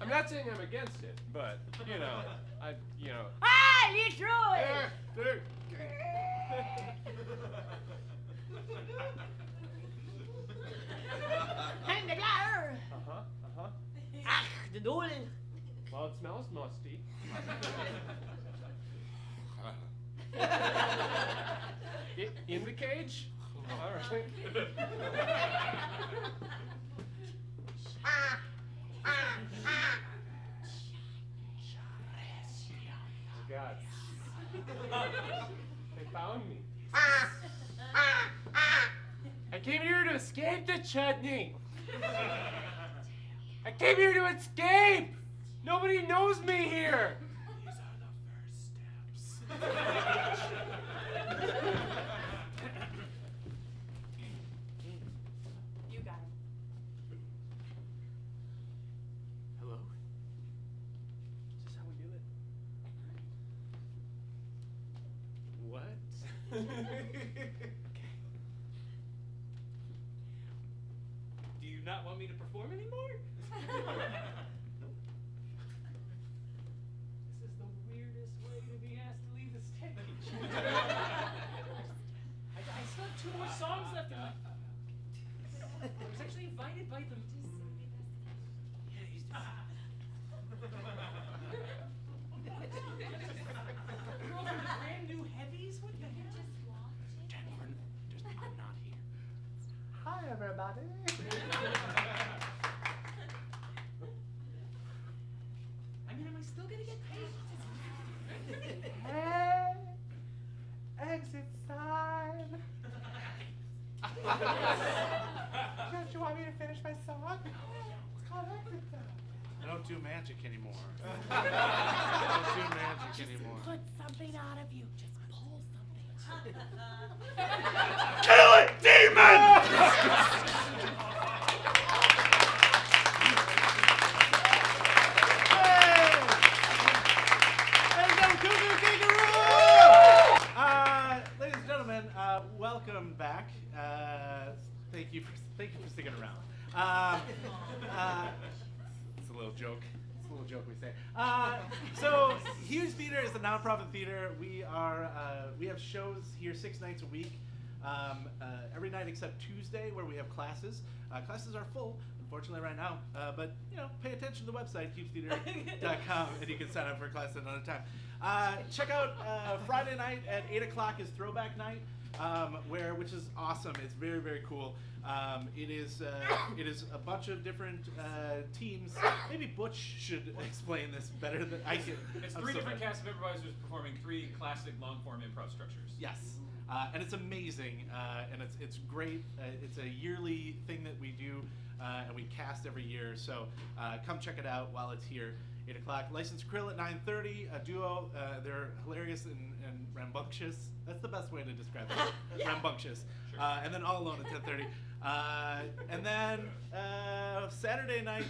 I'm not saying I'm against it, but Ah, Leroy! Hang the ladder! Ach, the door. Well, it smells musty. In the cage? All right. Oh God. They found me. I came here to escape the chutney. I came here to escape. Nobody knows me here. These are the first steps. You got it. Hello? Is this how we do it? What? Do you not want me to perform anymore? This is the weirdest way to be asked to leave the stage. I still have 2 more songs left in me. I was actually invited by them. Girls are brand new heavies? What the hell? Jennifer, I'm not here. Hi, everybody. I mean, am I still gonna get paid? Hey, exit sign. Don't you want me to finish my song? It's called exit sign. I don't do magic anymore. I don't do magic anymore. Put something out of you. Just pull something. Kill it, demon! KooKoo Kangaroo! Ladies and gentlemen, welcome back. Thank you for sticking around. It's a little joke. It's a little joke we say. So HUGE Theater is a nonprofit theater. We have shows here 6 nights a week. Every night except Tuesday, where we have classes. Classes are full, unfortunately, right now. But pay attention to the website, hugetheater.com, and you can sign up for a class at another time. Check out Friday night at 8 o'clock is Throwback Night, which is awesome. It's very, very cool. It is a bunch of different teams. Maybe Butch should explain this better than I can. It's 3 different casts of improvisers performing 3 classic long-form improv structures. Yes. And it's amazing, and it's great. It's a yearly thing that we do, and we cast every year. So come check it out while it's here. 8 o'clock. Licensed Krill at 9:30. A duo. They're hilarious and rambunctious. That's the best way to describe it. Rambunctious. Sure. And then All Alone at 10:30. And then Saturday night,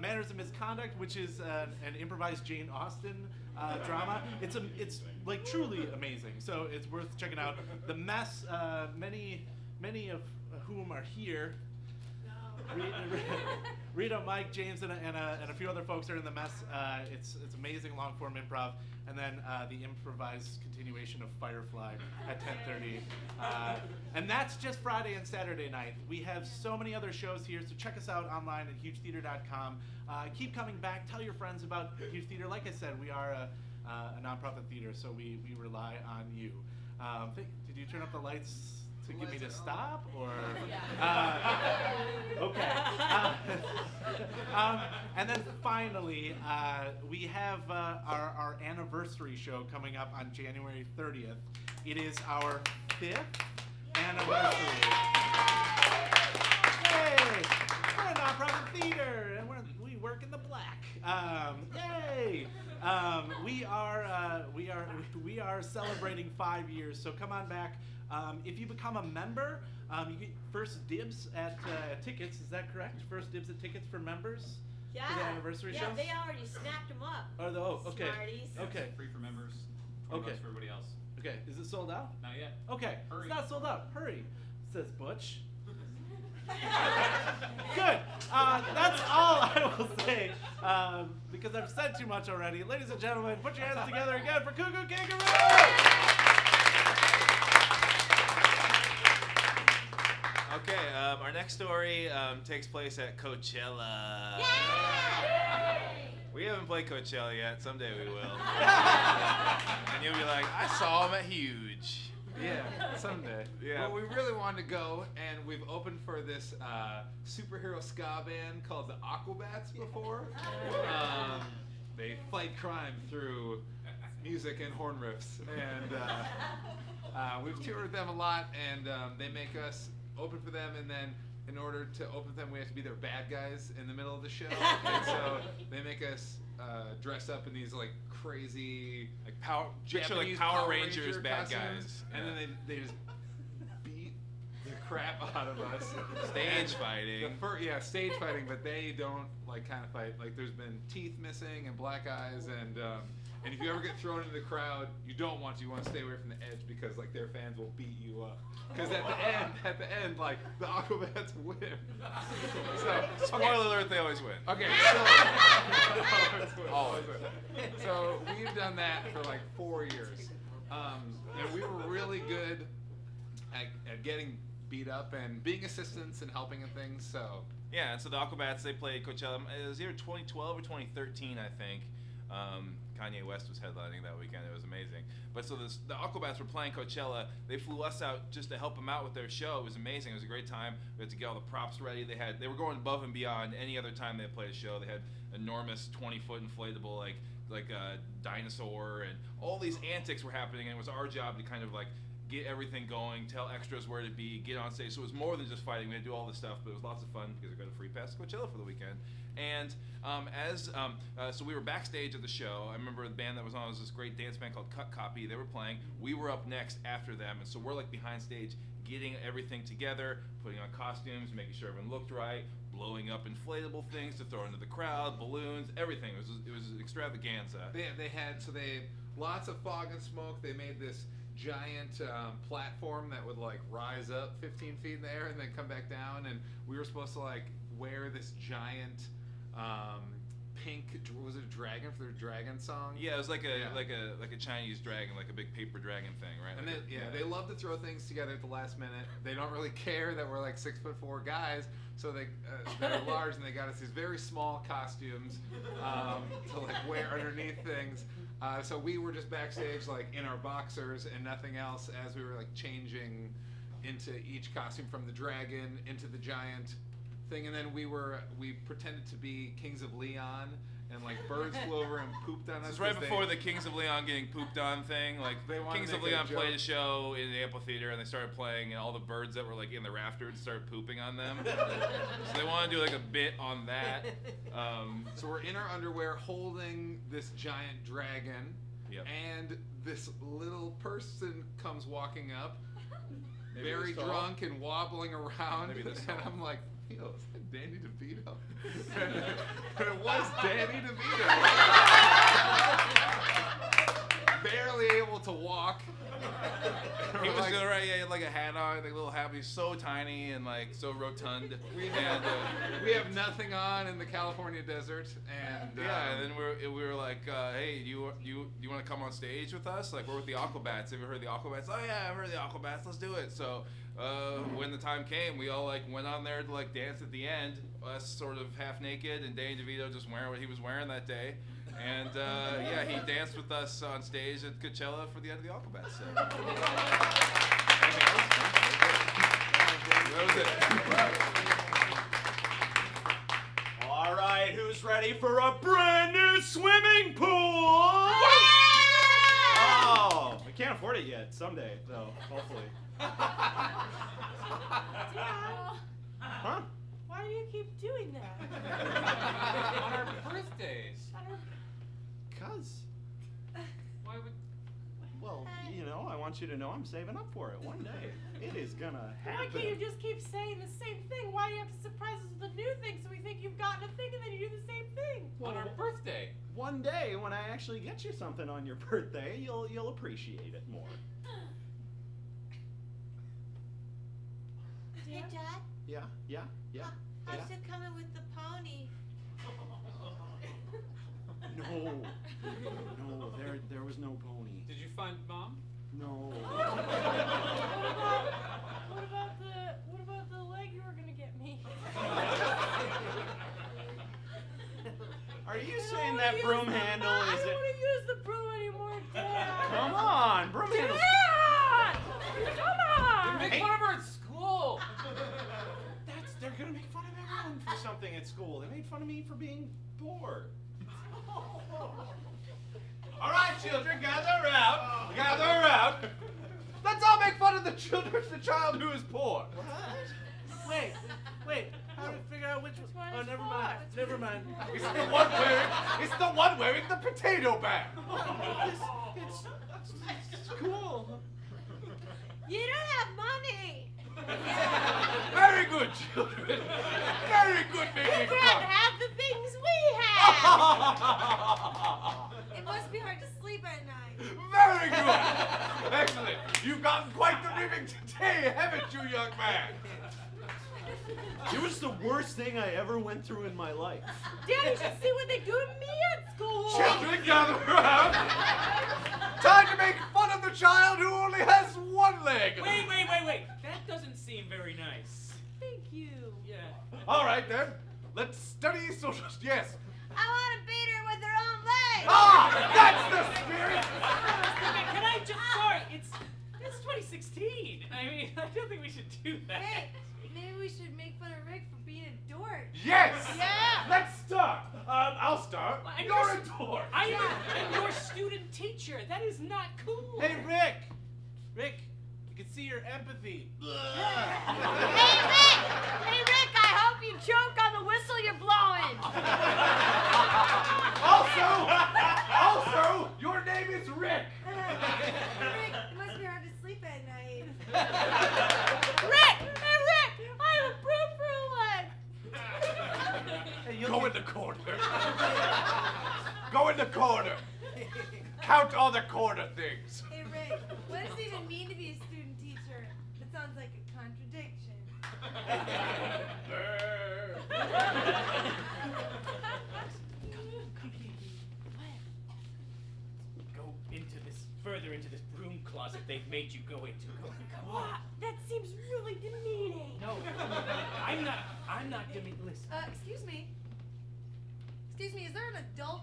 Manners and Misconduct, which is an improvised Jane Austen drama. It's like truly amazing. So it's worth checking out. The Mess, many of whom are here. Rita, Mike, James, and a few other folks are in The Mess. It's amazing long form improv. And then the improvised continuation of Firefly at 10:30. And that's just Friday and Saturday night. We have so many other shows here, so check us out online at hugetheater.com. Keep coming back. Tell your friends about HUGE Theater. Like I said, we are a nonprofit theater, so we rely on you. Did you turn up the lights to get me to stop, or okay? And then finally, we have our anniversary show coming up on January 30th. It is our 5th anniversary. Yay! We're a nonprofit theater, and we work in the black. Yay! We are celebrating 5 years, so come on back. If you become a member, you get first dibs at tickets. Is that correct? First dibs at tickets for members for the anniversary show? Yeah, they already snapped them up. Okay. Smarties. Okay. Free for members, $20 for everybody else. Okay. Is it sold out? Not yet. Okay. Hurry. It's not sold out. Hurry, says Butch. Good. That's all I will say because I've said too much already. Ladies and gentlemen, put your hands together again for KooKoo Kangaroo! Okay, our next story takes place at Coachella. We haven't played Coachella yet. Someday we will. And you'll be like, I saw him at HUGE. Yeah, someday. Yeah. Well, we really wanted to go, and we've opened for this superhero ska band called the Aquabats before. They fight crime through music and horn riffs, and we've toured with them a lot, and they make us open for them, and then in order to open for them, we have to be their bad guys in the middle of the show, and so they make us dress up in these like crazy Japanese Power Rangers bad costumes, guys, and then they just beat the crap out of us. Stage fighting. Stage fighting, but they don't like kind of fight. Like there's been teeth missing and black eyes, and And if you ever get thrown into the crowd, you don't want to. You want to stay away from the edge because like their fans will beat you up. Because at the end, like the Aquabats win. So Spoiler alert, they always win. Okay, so we've done that for like 4 years, and we were really good at getting beat up and being assistants and helping and things. So yeah, and so the Aquabats, they played Coachella. It was either 2012 or 2013, I think. Kanye West was headlining that weekend. It was amazing. But so the Aquabats were playing Coachella. They flew us out just to help them out with their show. It was amazing. It was a great time. We had to get all the props ready. They were going above and beyond any other time they had played a show. They had enormous 20-foot inflatable like a dinosaur, and all these antics were happening. And it was our job to kind of like get everything going, tell extras where to be, get on stage. So it was more than just fighting. We had to do all this stuff, but it was lots of fun because we got a free pass to Coachella for the weekend. And so we were backstage at the show. I remember the band that was on was this great dance band called Cut Copy. They were playing. We were up next after them, and so we're like behind stage, getting everything together, putting on costumes, making sure everyone looked right, blowing up inflatable things to throw into the crowd, balloons, everything. It was an extravaganza. They lots of fog and smoke. They made this giant platform that would like rise up 15 feet in the air and then come back down, and we were supposed to like wear this giant pink, was it a dragon for their dragon song? Yeah, it was like a Chinese dragon, like a big paper dragon thing, right? And like they love to throw things together at the last minute. They don't really care that we're like 6'4" guys, so they that are large, and they got us these very small costumes to like wear underneath things. So we were just backstage like in our boxers and nothing else as we were like changing into each costume, from the dragon into the giant thing, and then we pretended to be Kings of Leon, and like birds flew over and pooped on us. This is right before the Kings of Leon getting pooped on thing. Like Kings of Leon played a show in the amphitheater, and they started playing, and all the birds that were like in the rafters started pooping on them. So they wanted to do like a bit on that. So we're in our underwear holding this giant dragon, and this little person comes walking up, Maybe very drunk and wobbling around, and I'm like, yo, is that Danny DeVito? And it was Danny DeVito. Barely able to walk. He was doing right. Yeah, he had like a hat on, like a little hat. He's so tiny and like so rotund. We have nothing on in the California desert, and and then we were like, hey, do you want to come on stage with us? Like, we're with the Aquabats. Have you heard the Aquabats? Oh yeah, I've heard the Aquabats. Let's do it. So when the time came, we all like went on there to like dance at the end, us sort of half naked, and Danny DeVito just wearing what he was wearing that day. And he danced with us on stage at Coachella for the end of the Aquabats. So. That was it. All right, who's ready for a brand new swimming pool? Oh, we can't afford it yet. Someday, though, hopefully. Huh? Why do you keep doing that? On our birthdays. Cause. Why would? Well, you know, I want you to know I'm saving up for it one day. It is gonna happen. Why can't you just keep saying the same thing? Why do you have to surprise us with a new thing so we think you've gotten a thing and then you do the same thing? On our birthday. One day, when I actually get you something on your birthday, you'll appreciate it more. Hey, Dad. Yeah. How's it coming with the pony? No, there was no pony. Did you find Mom? No. What about the leg you were gonna get me? Are you saying that broom handle is I it? don't want to use the broom anymore, Dad. Come on, broom handle. Dad! Come on! Make fun of her at school. They're gonna make fun of everyone for something at school. They made fun of me for being poor. All right, children, gather around. Gather around. Let's all make fun of the child who is poor. Wait. How do we figure out which one? Oh, never mind. It's the one wearing the potato bag. It's cool. You don't have money. Very good, children. Very good You making can't fun. have the things we have. It must be hard to sleep at night. Very good. Excellent. You've gotten quite the ribbing today, haven't you, young man? It was the worst thing I ever went through in my life. Dad, you should see what they do to me at school. Children, gather around. Time to make fun of the child who only has one leg. Wait. That doesn't seem very nice. Thank you. Yeah. All right, then. Let's study social... Yes. I want to beat her with her own leg. Ah! That's the spirit! Can I just... Sorry, it's 2016. I mean, I don't think we should do that. Hey, maybe we should make fun of Rick for being a dork. Yes! Yeah. Let's start. I'll start. And You're a dork. I am your student teacher. That is not cool. Hey, Rick! Rick, you can see your empathy. Hey, Rick, I hope you choke on the whistle you're blowing. Also, your name is Rick. Rick, it must be hard to sleep at night. Rick! Hey, Rick! I have a broom for a leg. Go in the corner. Go in the corner. Count all the corner things. Hey, Rick, what does it even mean to be a student teacher? That sounds like a contradiction. Go further into this broom closet they've made you go into. What? That seems really demeaning. No, I'm not demeaning. Listen. Excuse me. Excuse me, is there an adult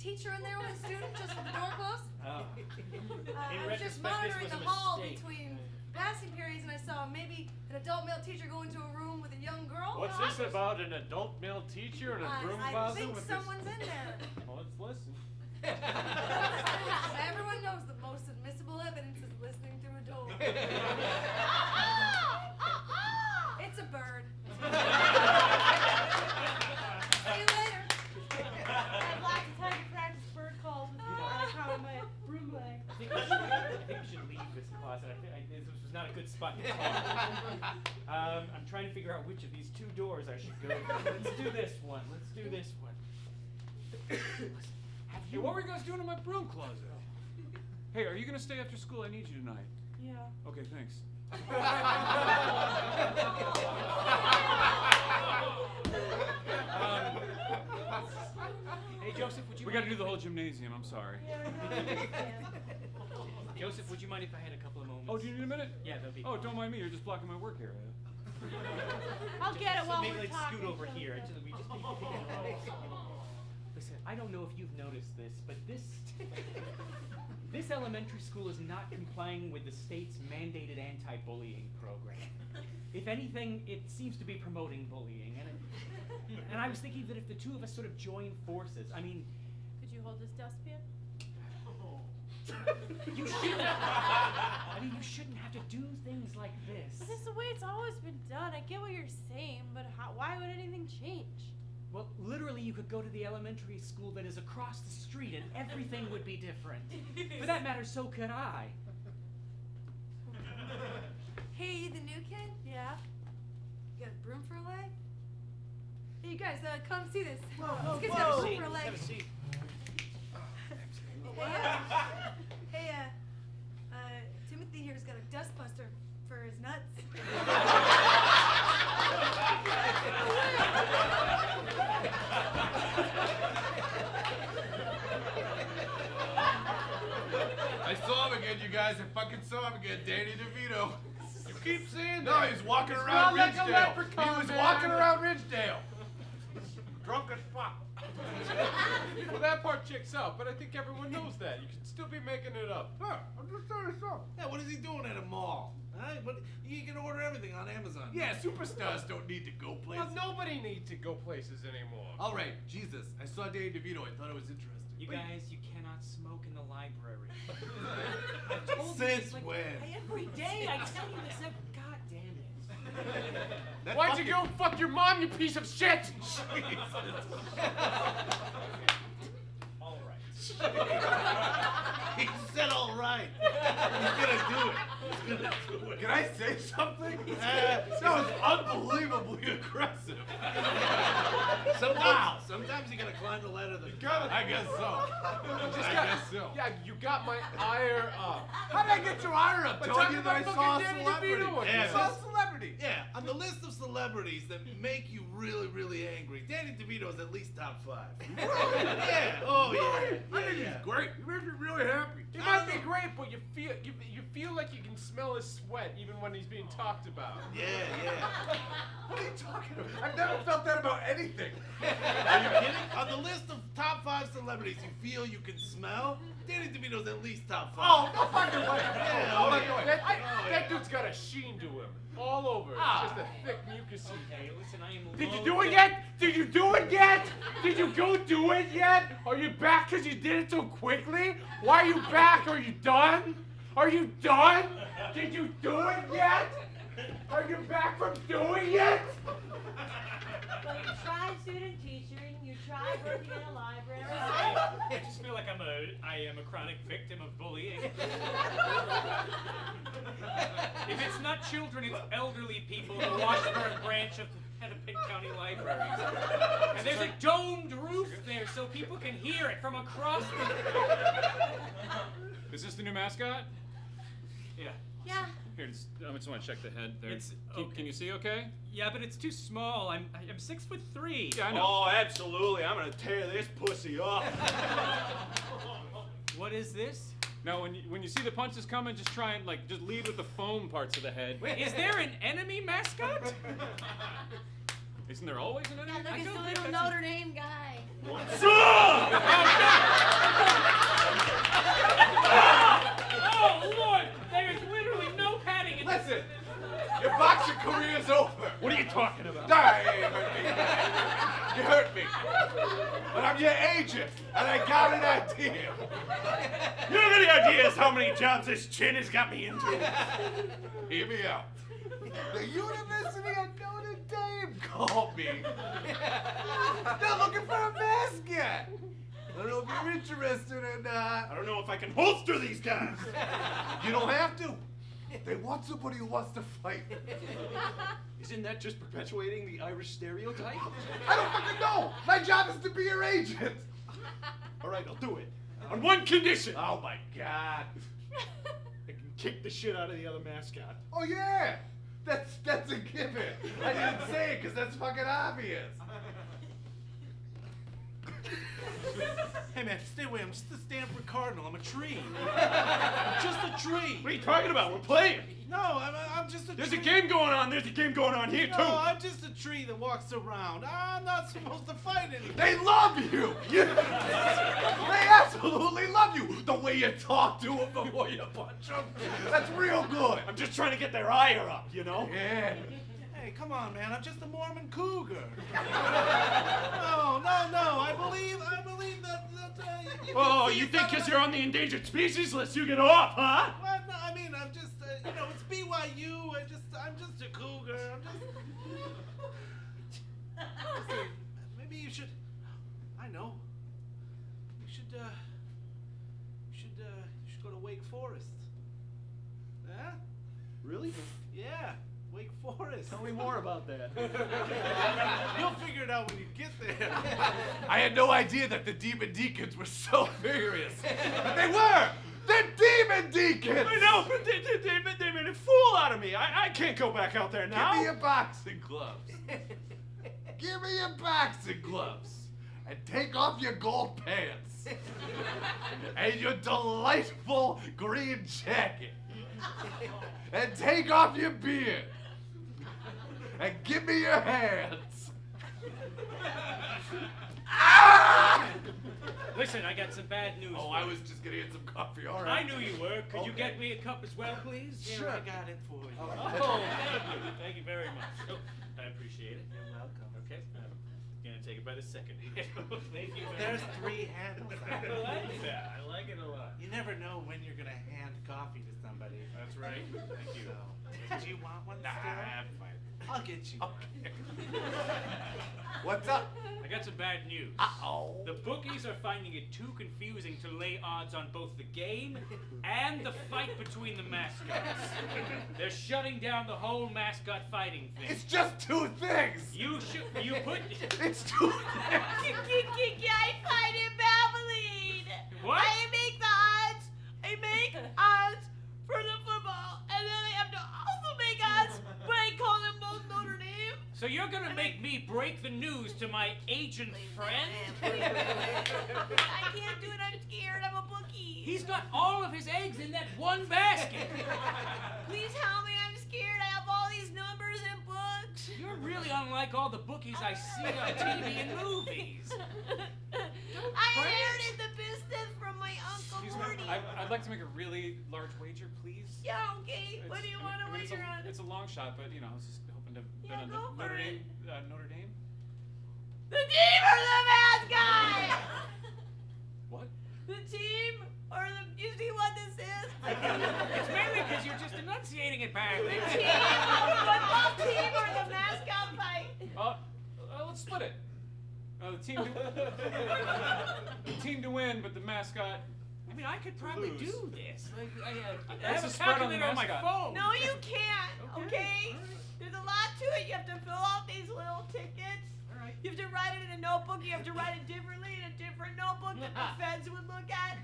teacher in there with a student just with the door closed? Oh. I was just monitoring the hall between passing periods and I saw maybe an adult male teacher go into a room with a young girl. What's this about an adult male teacher in a broom I closet think with someone's in there. Well, let's listen. Everyone knows the most admissible evidence is listening through a door. It's a bird. See you later. I have lots of time to practice bird calls with you on account of my broom leg. I think we should leave this closet. This was not a good spot to talk. I'm trying to figure out which of these two doors I should go through. Let's do this one. Hey, what were you guys doing in my broom closet? Hey, are you gonna stay after school? I need you tonight. Yeah. Okay, thanks. Hey, Joseph, would you? We gotta do the whole gymnasium. I'm sorry. Joseph, would you mind if I had a couple of moments? Oh, do you need a minute? Yeah, that'd be. Oh, don't mind me. You're just blocking my work area. I'll get it So while maybe we're let's talking. scoot over here until we just. Listen, I don't know if you've noticed this, but this elementary school is not complying with the state's mandated anti-bullying program. If anything, it seems to be promoting bullying, and I was thinking that if the two of us sort of join forces, I mean. Could you hold this dustpan? You shouldn't. I mean, you shouldn't have to do things like this. But this is the way it's always been done. I get what you're saying, but why would anything change? Well, literally, you could go to the elementary school that is across the street, and everything would be different. For that matter, so could I. Hey, the new kid? Yeah. You got a broom for a leg? Hey, you guys, come see this. Whoa, This kid's got a broom for a leg. Have a seat. Hey, Timothy here's got a dustbuster for his nuts. I saw him again, you guys. I fucking saw him again. Danny DeVito. You keep saying No, that. he's walking It's around not like a Ridgedale. leprechaun, He was man. walking around Ridgedale. Drunk as fuck. Well, that part checks out, but I think everyone knows that. You can still be making it up. Huh, I'm just saying so. Yeah, what is he doing at a mall? But you can order everything on Amazon. Yeah, superstars don't need to go places. Well, nobody needs to go places anymore. All right, Jesus. I saw Danny DeVito. I thought it was interesting. You guys, you cannot smoke in the library. Since when? Every day I tell you this. God damn it. That Why'd you fucking- go fuck your mom, you piece of shit? All right. He said all right. He's gonna do it. He's gonna do it. Can I say something? That was unbelievably aggressive. Sometimes you gotta climb the ladder. I guess so. Yeah, you got my ire up. How did I get your ire up? By Told talking you that I about saw a fucking Danny celebrity. DeVito. Yeah, I saw a celebrity. Yeah, on the list of celebrities that make you really, really angry, Danny DeVito is at least top 5. Yeah. Oh yeah. I think he's great. He makes me really happy. He might be great, but you feel like you can smell his sweat even when he's being talked about. Yeah, yeah. What are you talking about? I've never felt that about anything. Are you kidding? On the list of top 5 celebrities you feel you can smell, Danny DeVito's at least top 5. Oh, no fucking way. Yeah, Oh, oh, my yeah. God. That dude's got a sheen to him. All over. Ah. It's just a thick mucusy. Hey, listen, I am. Did you do it yet? Did you do it yet? Did you go do it yet? Are you back because you did it so quickly? Why are you back? Are you done? Are you done? Did you do it yet? Are you back from doing it? Well, you tried student teaching, you tried working in a library. I just feel like I am a chronic victim of bullying. If it's not children, it's elderly people in the Washburn branch of the Hennepin County Libraries. And there's a domed roof there so people can hear it from across the... Is this the new mascot? Yeah. Yeah. Here, I just want to check the head there. It's Can you see okay? Yeah, but it's too small. I'm 6'3". Yeah, I know. Oh, absolutely. I'm gonna tear this pussy off. What is this? Now, when you see the punches coming, just try and just lead with the foam parts of the head. Wait, is there an enemy mascot? Isn't there always an enemy? Yeah, look, I it's the don't think little that's Notre Dame guy. Oh, Lord! There's literally no padding in this. Listen, your boxing career's over. What are you talking about? Nah, you hurt me. You hurt me. But I'm your agent, and I got an idea. You have any ideas how many jobs this chin has got me into? Hear me out. The University of Notre Dame called me. They're looking for a mascot. I don't know if you're interested or not. I don't know if I can holster these guys. You don't have to. They want somebody who wants to fight. Isn't that just perpetuating the Irish stereotype? I don't fucking know. My job is to be your agent. All right, I'll do it. On one condition. Oh my God. I can kick the shit out of the other mascot. Oh yeah. That's a given. I didn't say it because that's fucking obvious. Hey man, stay away. I'm just a Stanford Cardinal. I'm a tree. I'm just a tree. What are you talking about? We're playing. No, I'm just a There's tree. a game going on. There's a game going on here, No, too. I'm just a tree that walks around. I'm not supposed to fight anything. They love you. They absolutely love you. The way you talk to them before you punch them. That's real good. I'm just trying to get their ire up, you know? Yeah. Hey, come on, man. I'm just a Mormon cougar. No. I believe that you Oh, can see you think something because you're on the endangered species list, you get off, huh? Well, no, I mean, I'm just, it's BYU. I'm just a cougar. Maybe you should. I know. You should go to Wake Forest. Huh? Really? Yeah, Wake Forest. Tell me more about that. You'll figure it out when you get there. I had no idea that the demon deacons were so furious. But they were! They're demon deacons! I know, but they made a fool out of me. I can't go back out there now. Give me your boxing gloves. Give me your boxing gloves. And take off your gold pants. And your delightful green jacket. And take off your beard. And give me your hands. Ah! Listen, I got some bad news. Oh, I was just gonna get some coffee, all I right. knew you were. Could you Okay. get me a cup as well, please? Sure, I got it for you. Oh, thank you. Thank you very much. Oh, I appreciate it. You're welcome. Okay, I'm gonna take it by the second. Thank you. There's 3 handles. I like that. I like it a lot. You never know when you're gonna hand coffee to somebody. That's right. Thank you. So, do you want one Nah, still? I'm fine. I'll get you. What's up? I got some bad news. Uh-oh. The bookies are finding it too confusing to lay odds on both the game and the fight between the mascots. They're shutting down the whole mascot fighting thing. It's just two things. You put. It's two things. I find it babbling. What? I make odds for the football, and then I have to also make odds when I call them both Notre Dame. So you're gonna make me break the news to my agent friend? I can't do it. I'm scared. I'm a bookie. He's got all of his eggs in that one basket. Please help me. I'm scared. I have all these numbers and books. You're really unlike all the bookies I see on TV and movies. I inherited the business from my Uncle Excuse Morty. me. I'd like to make a really large wager, please. Yeah, okay. What do you want to wager on? It's a long shot, but I was just hoping to bet on go for Notre it. Dame. Notre Dame. The team or the mascot? What? The team or the... You see what this is? It's mainly because you're just enunciating it badly. The team, the football team or the mascot fight? Let's split it. The team to win, but the mascot. I mean, I could probably Lose. do this. Like, I That's have a a spread on the calculator on my mascot. phone. No, you can't, okay? All right. There's a lot to it. You have to fill out these little tickets. All right. You have to write it in a notebook. You have to write it differently in a different notebook that the feds would look at.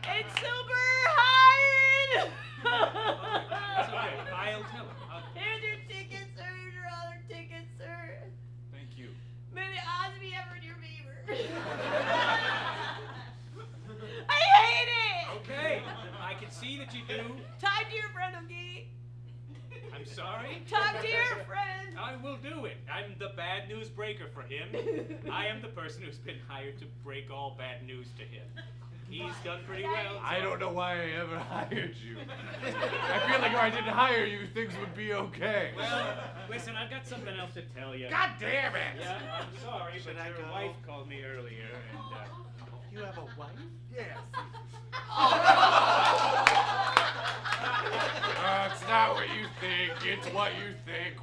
It's super hard! That's okay. I'll tell him. Here's your tickets, sir. Here's your other tickets, sir. Thank you. May the odds be ever in your favor. I hate it! Okay, I can see that you do. Talk to your friend, okay? I'm sorry. Talk to your friend. I will do it. I'm the bad news breaker for him. I am the person who's been hired to break all bad news to him. He's done pretty well. I don't know why I ever hired you. I feel like if I didn't hire you, things would be okay. Well, listen, I've got something else to tell you. God damn it! Yeah, I'm sorry, Should but I your go? wife called me earlier, and You have a wife? Yes. It's not what you think. It's what you think.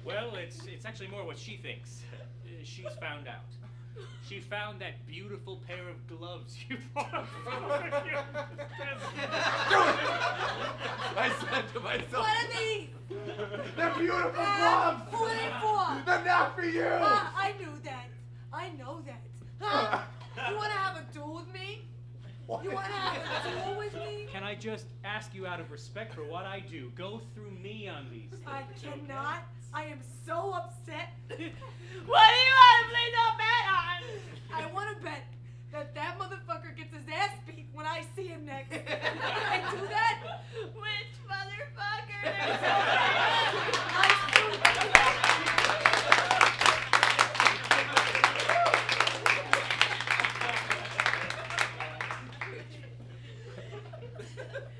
well, it's actually more what she thinks. She's found out. She found that beautiful pair of gloves you bought for you. I said to myself, What are these? they're beautiful gloves. Who are they for? They're not for you. I knew that. I know that. Huh? You want to have a duel with me? What? You want to have a duel with me? Can I just ask you out of respect for what I do, go through me on these things? I okay? cannot. I am so upset. What do you want to play the bet on? I want to bet that motherfucker gets his ass beat when I see him next. Can I do that? Which motherfucker?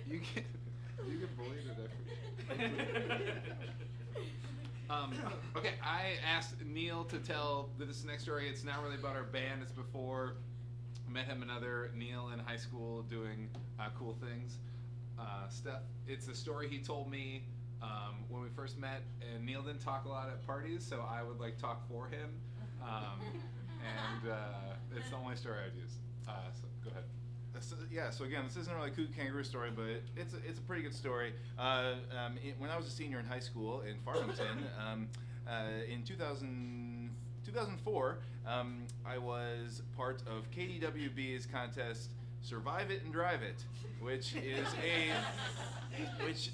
You get bullied at every. Okay, I asked Neil to tell this next story. It's not really about our band. It's before I met him and other Neil in high school doing cool things. Stuff. It's a story he told me when we first met, and Neil didn't talk a lot at parties, so I would like talk for him. And it's the only story I'd use. So go ahead. So again, this isn't really a KooKoo Kangaroo story, but it's a pretty good story. When I was a senior in high school in Farmington, in 2004, I was part of KDWB's contest Survive It and Drive It, which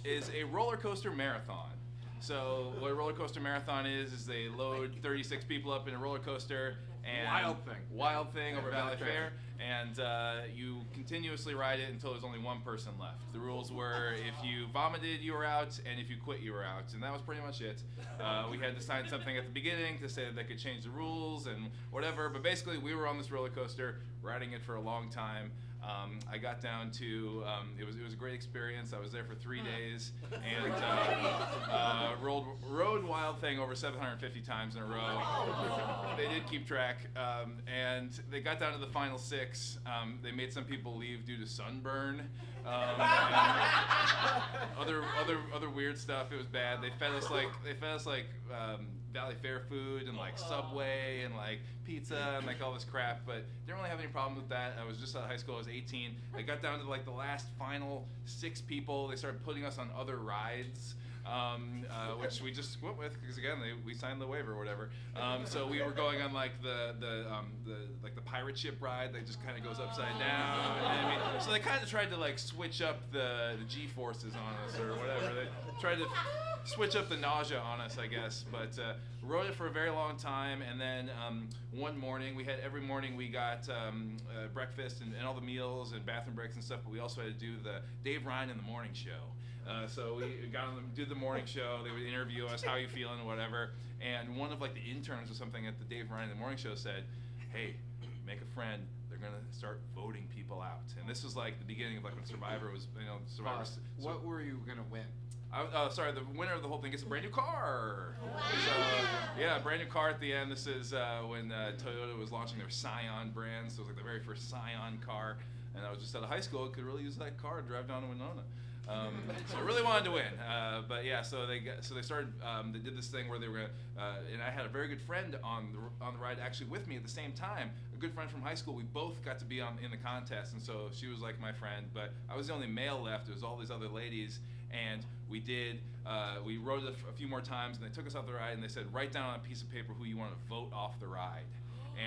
is a roller coaster marathon. So what a roller coaster marathon is they load 36 people up in a roller coaster and wild thing over Valley Fair, and you continuously ride it until there's only one person left. The rules were if you vomited, you were out, and if you quit, you were out, and that was pretty much it. We had to sign something at the beginning to say that they could change the rules and whatever, but basically we were on this roller coaster, riding it for a long time. I got down to it was a great experience. I was there for 3 days and rode Wild Thing over 750 times in a row. They did keep track, and they got down to the final 6. They made some people leave due to sunburn. And other weird stuff. It was bad. They fed us like Valley Fair food and like Subway and like pizza and like all this crap, but didn't really have any problem with that. I was just out of high school. I was 18. I got down to like the last final 6 people. They started putting us on other rides. Which we just went with because again we signed the waiver or whatever. So we were going on like the pirate ship ride that just kind of goes upside down. I mean, so they kind of tried to like switch up the G-forces on us or whatever. They tried to switch up the nausea on us, I guess. But rode it for a very long time, and then one morning every morning we got breakfast and all the meals and bathroom breaks and stuff. But we also had to do the Dave Ryan in the morning show. So we got on do the morning show. They would interview us, how you feeling, whatever. And one of like the interns or something at the Dave Ryan in the morning show said, "Hey, make a friend. They're gonna start voting people out." And this was like the beginning of like when Survivor was, Survivor. What were you gonna win? Sorry, the winner of the whole thing gets a brand new car. Wow. So, yeah, brand new car at the end. This is when Toyota was launching their Scion brand. So it was like the very first Scion car. And I was just out of high school, could really use that car to drive down to Winona. So I really wanted to win, but yeah. So they started. They did this thing where they were gonna, and I had a very good friend on the ride actually with me at the same time. A good friend from high school. We both got to be in the contest, and so she was like my friend. But I was the only male left. There was all these other ladies, and we did. We rode it a few more times, and they took us off the ride, and they said, write down on a piece of paper who you want to vote off the ride.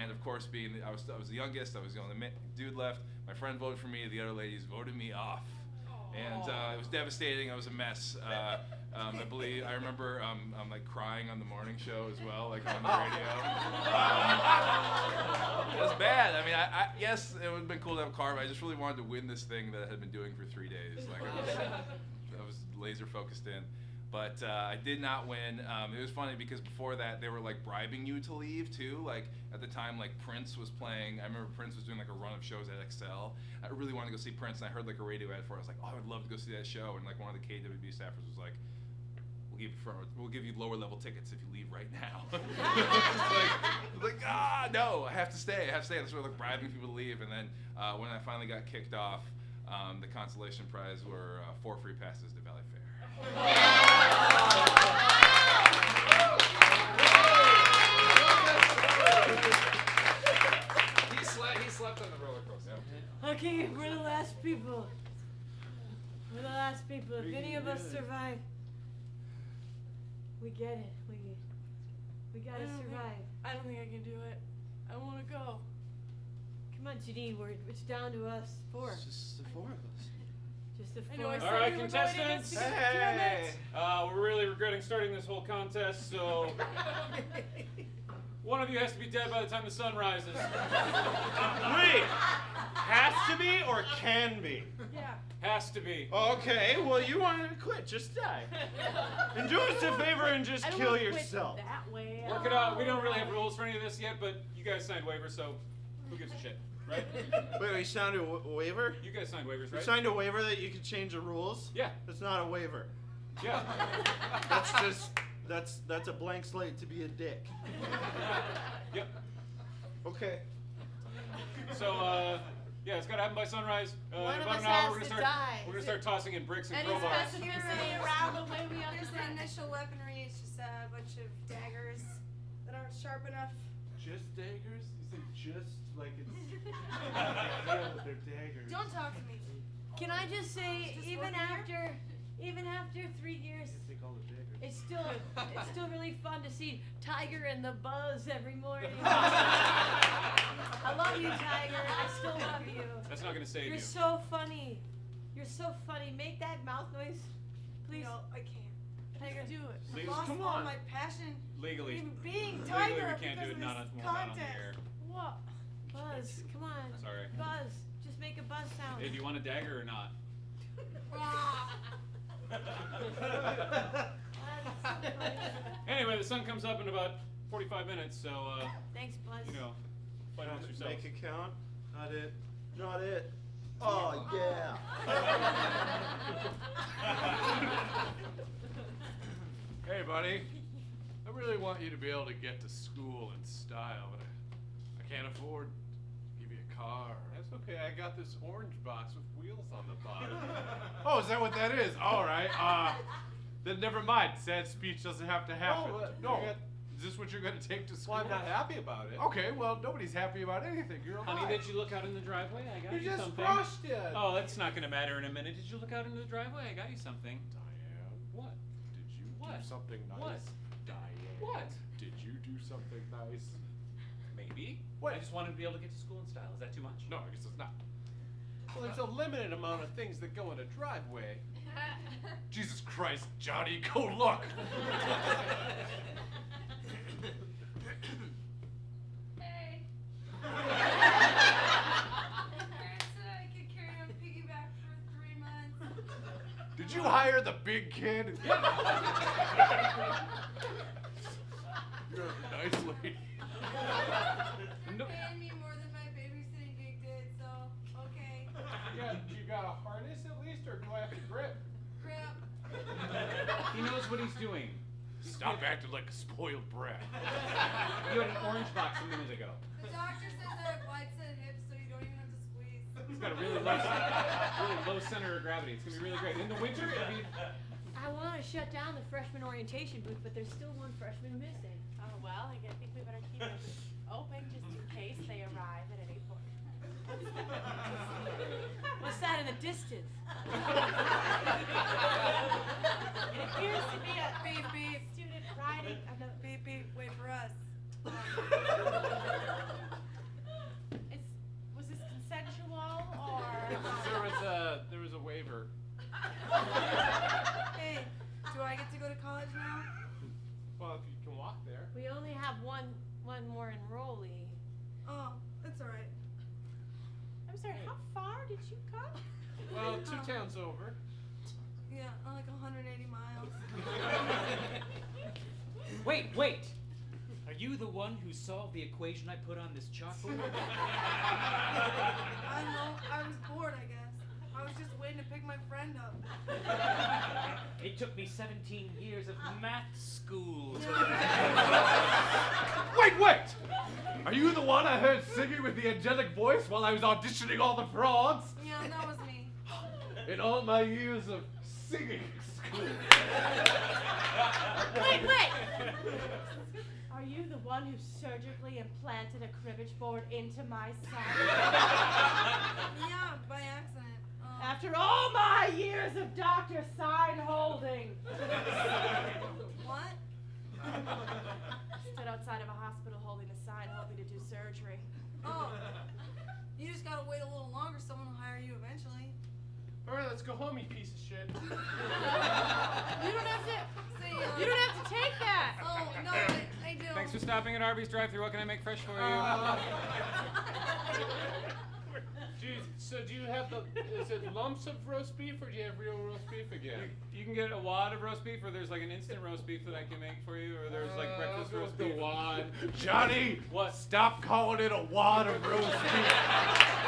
And of course, I was the youngest. I was the only dude left. My friend voted for me. The other ladies voted me off. And it was devastating. I was a mess. I remember like crying on the morning show as well, like on the radio. It was bad. I mean, yes, it would have been cool to have a car, but I just really wanted to win this thing that I had been doing for 3 days. Like I was laser focused in. But I did not win. It was funny because before that, they were like bribing you to leave too. Like at the time, like Prince was playing. I remember Prince was doing like a run of shows at Excel. I really wanted to go see Prince, and I heard like a radio ad for it. I was like, oh, I would love to go see that show. And like one of the KWB staffers was like, we'll give you lower level tickets if you leave right now. No, I have to stay. And so we're like bribing people to leave. And then when I finally got kicked off, the consolation prize were 4 free passes to Valley Fair. He slept on the roller coaster. Okay, we're the last people. We're the last people. If any of us survive, we get it. We gotta survive. I don't think I can do it. I want to go. Come on, Janine. It's down to us 4. It's just the 4 of us. Just the 4. I know I said All right, we were going in contestants. this together. We're really regretting starting this whole contest, so one of you has to be dead by the time the sun rises. Wait, has to be or can be? Yeah. Has to be. Okay, well you wanted to quit, just die. And do us a favor and just I don't kill wanna quit yourself. that way. Work it out. We don't really have rules for any of this yet, but you guys signed waivers, so who gives a shit, right? Wait, we signed a waiver? You guys signed waivers, We right? signed a waiver that you could change the rules? Yeah. That's not a waiver. Yeah. That's just, that's a blank slate to be a dick. Yep. Okay. So, yeah, it's got to happen by sunrise. In One of about us an hour, has we're to gonna die. We're gonna start tossing in bricks and Any crowbars. specificity around the way we There's the understand? initial weaponry. It's just a bunch of daggers that aren't sharp enough. Just daggers? You say just like it's. Yeah, they're daggers. Don't talk to me. Can I just say, Just even working after 3 years, Take all the daggers. it's still really fun to see Tiger and the Buzz every morning. I love you, Tiger. I still love you. That's not gonna save You're you. so funny. You're so funny. Make that mouth noise, please. No, I can't. Tiger, Do it. I Legally, lost all my passion legally, in being legally Tiger we can't do because it. of Not this on the contest. air. What? Buzz, come on. Sorry. Buzz, just make a buzz sound. Hey, do you want a dagger or not? Anyway, the sun comes up in about 45 minutes, so Thanks, Buzz. fight amongst yourselves. Make it count. Not it. Not it. Oh, yeah. Hey, buddy. I really want you to be able to get to school in style, but I can't afford to give you a car. That's okay. I got this orange box with wheels on the bottom. Oh, is that what that is? All right. Then never mind. Sad speech doesn't have to happen. No, Is this what you're gonna take to school? Well, I'm not happy about it. Okay, well, nobody's happy about anything. You're alive. Honey, did you look out in the driveway? I got you, You just something. crushed it. Oh, that's not gonna matter in a minute. Did you look out into the driveway? I got you something. Diane, What? did you What? do something nice? What? Diane. What? Did you do something nice? Maybe. What? I just wanted to be able to get to school in style. Is that too much? No, I guess it's not. Well, there's a limited amount of things that go in a driveway. Jesus Christ, Johnny, go look! Hey. Parents said I could carry on piggyback for 3 months. Did you hire the big kid? You're a nice lady. They're paying me more than my babysitting gig did, so okay. You got a harness at least, or do I have to grip? Crap. He knows what he's doing. Stop acting like a spoiled brat. You had an orange box a minute ago. The doctor says I have wide set hips, so you don't even have to squeeze. He's got a really low center of gravity. It's gonna be really great. In the winter, it'll be. I want to shut down the freshman orientation booth, but there's still one freshman missing. Oh, well, I think we better keep it open just in case they arrive at any point. What's that in the distance? It appears to be a Beep, beep. student riding. Beep, beep, wait for us. Was this consensual or? There was a waiver. Hey, do I get to go to college now? Well, if you can walk there. We only have one more enrollee. Oh, that's alright. I'm sorry, how far did you come? Well, 2 towns over. Yeah, like 180 miles. Wait! Are you the one who solved the equation I put on this chalkboard? I know, I was bored, I guess. I was just waiting to pick my friend up. It took me 17 years of math school to... Wait! Are you the one I heard singing with the angelic voice while I was auditioning all the frogs? Yeah, that was me. In all my years of singing school. Wait! Are you the one who surgically implanted a cribbage board into my side? Yeah, by accident. After all my years of Dr. Sign holding. What? Stood outside of a hospital holding a sign hoping to do surgery. Oh. You just gotta wait a little longer, someone will hire you eventually. Alright, let's go home, you piece of shit. You don't have to. See, You don't have to take that. Oh, no, I do. Thanks for stopping at Arby's drive-thru. What can I make fresh for you? Jeez, so do you have is it lumps of roast beef or do you have real roast beef again? You can get a wad of roast beef, or there's like an instant roast beef that I can make for you, or there's like breakfast roast beef. The wad. Johnny, What? stop calling it a wad of roast beef.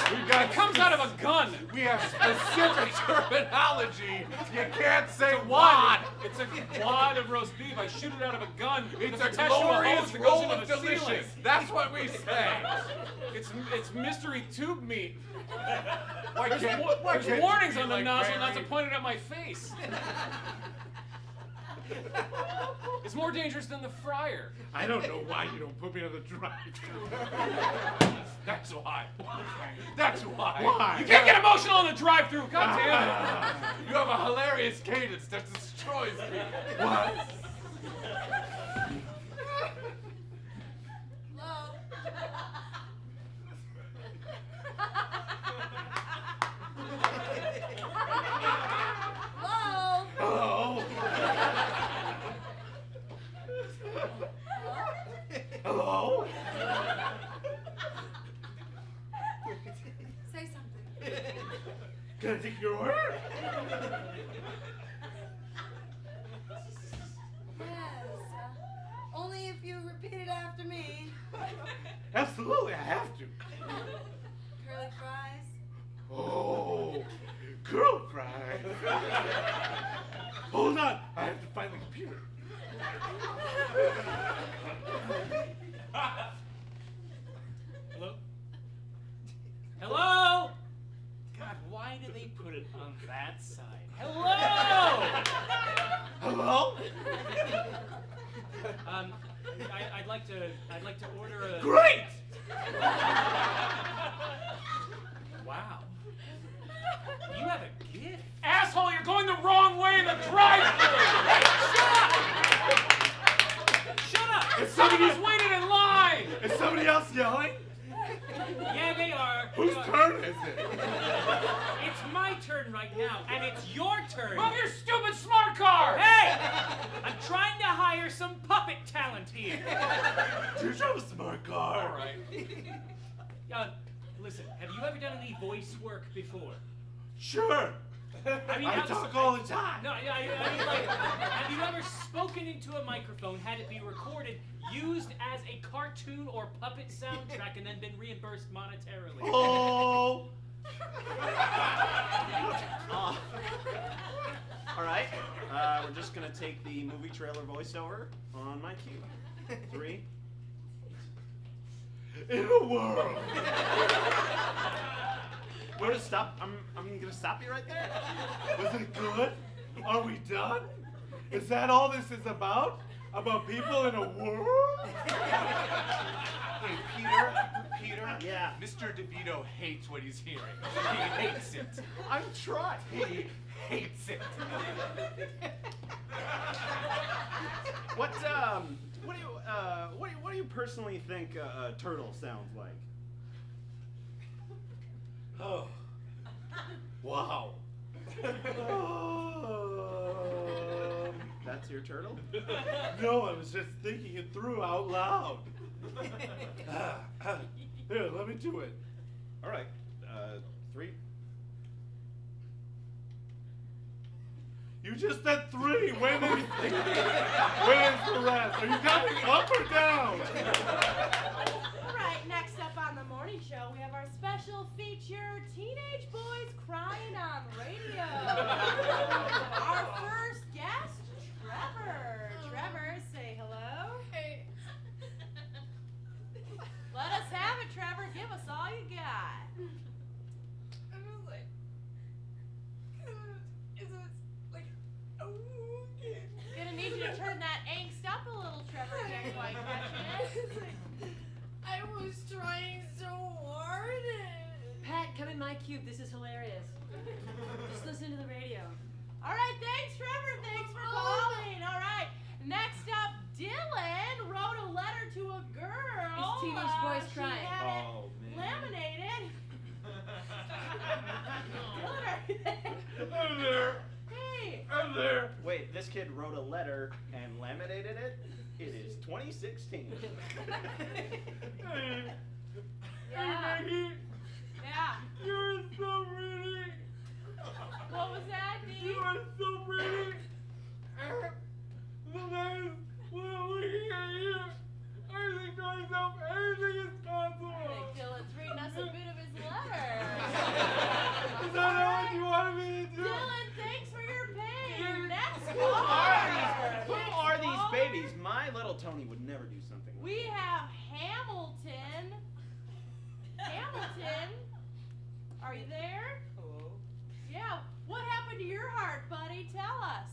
We got It comes out of a gun. We have specific terminology. You can't say It's a wad. It's a wad of roast beef. I shoot it out of a gun. It's with a attached to glorious hose that goes roll into of the ceiling. delicious. That's what we say. It's mystery tube meat. Why There's can't you warnings be on the like nozzle not to Barry? point it at my face. It's more dangerous than the fryer. I don't know why you don't put me on the drive-thru. That's why. That's why. Why? You can't get emotional on the drive-thru. God damn it. You have a hilarious cadence that destroys me. What? Hello? Hello? Hello? Hello? Say something. Can I take your order? Yes. Only if you repeat it after me. Absolutely, I have to. Curly fries. Oh, curl fries. Hold on, I have to find the computer. Hello? Hello? God, why did they put it on that side? Hello? Hello? I'd like to order a. Great! Wow. You have a gift. Asshole, you're going the wrong way in the drive-thru! Shut up! Somebody's waiting in line! Is somebody else yelling? Yeah, they are. Whose turn is it? It's my turn right now, and it's your turn. Move your stupid smart car! Hey! I'm trying to hire some puppet talent here. You drove a smart car. All right. Listen, have you ever done any voice work before? Sure. I talk all the time. No, I mean, like, have you ever spoken into a microphone, had it be recorded, used as a cartoon or puppet soundtrack, and then been reimbursed monetarily? Oh. All right. We're just gonna take the movie trailer voiceover on my cue. 3. In a world. We're gonna stop. I'm gonna stop you right there. Was it good? Are we done? Is that all this is about? About people in a world? Hey, Peter. Yeah. Mr. DeVito hates what he's hearing. He hates it. I'm trying. He hates it. What do you personally think a turtle sounds like? Oh. Wow. That's your turtle? No, I was just thinking it through out loud. Here, let me do it. All right. 3. You just said 3. When is the rest? Are you counting up or down? All right, next up on the morning show, we have our special feature, Teenage Boys Crying on Radio. Our first guest, Trevor. Trevor, say hello. Hey. Let us have it, Trevor. Give us all you got. I'm just like, is it like, oh, okay. Gonna need you to turn that angst up a little, Trevor. You're quite catching it. I was trying so hard. Pat, come in my cube. This is hilarious. Just listen to the radio. All right, thanks, Trevor. Thanks for calling. All right, next up, Dylan wrote a letter to a girl. It's Teenage Boys She Crying. had it Oh, man. laminated. Dylan, are you there? I'm there. Hey. I'm there. Wait, this kid wrote a letter and laminated it? It is 2016. Hey. Yeah. Hey, Maggie. Yeah. You're so pretty. What was that, D? You are so pretty. Sometimes when I'm looking at you, I think to myself, anything is possible. I think Dylan's reading us a bit of his letter. Is that not what you wanted me to do? Dylan, thanks for your pain. Next Who caller. are these babies? My little Tony would never do something like We have Hamilton. Hamilton, are you there? Hello? Yeah. What happened to your heart, buddy? Tell us.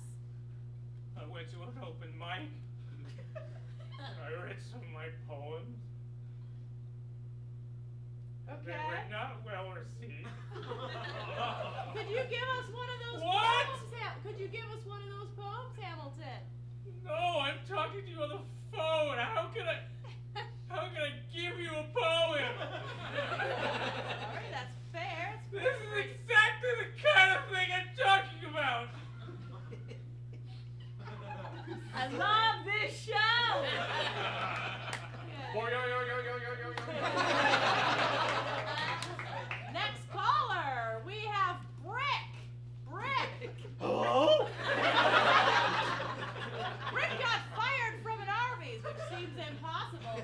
I went to an open mic. I read some of my poems. They Okay. were not well received. Could you give us one of those What? poems? Could you give us one of those poems, Hamilton? No, I'm talking to you on the phone. How can I give you a poem? Sorry, that's fair. It's This is exactly the kind of thing I'm talking about. I love this show. Next caller, we have Brick. Brick. Hello? Brick got fired from an Arby's, which seems impossible.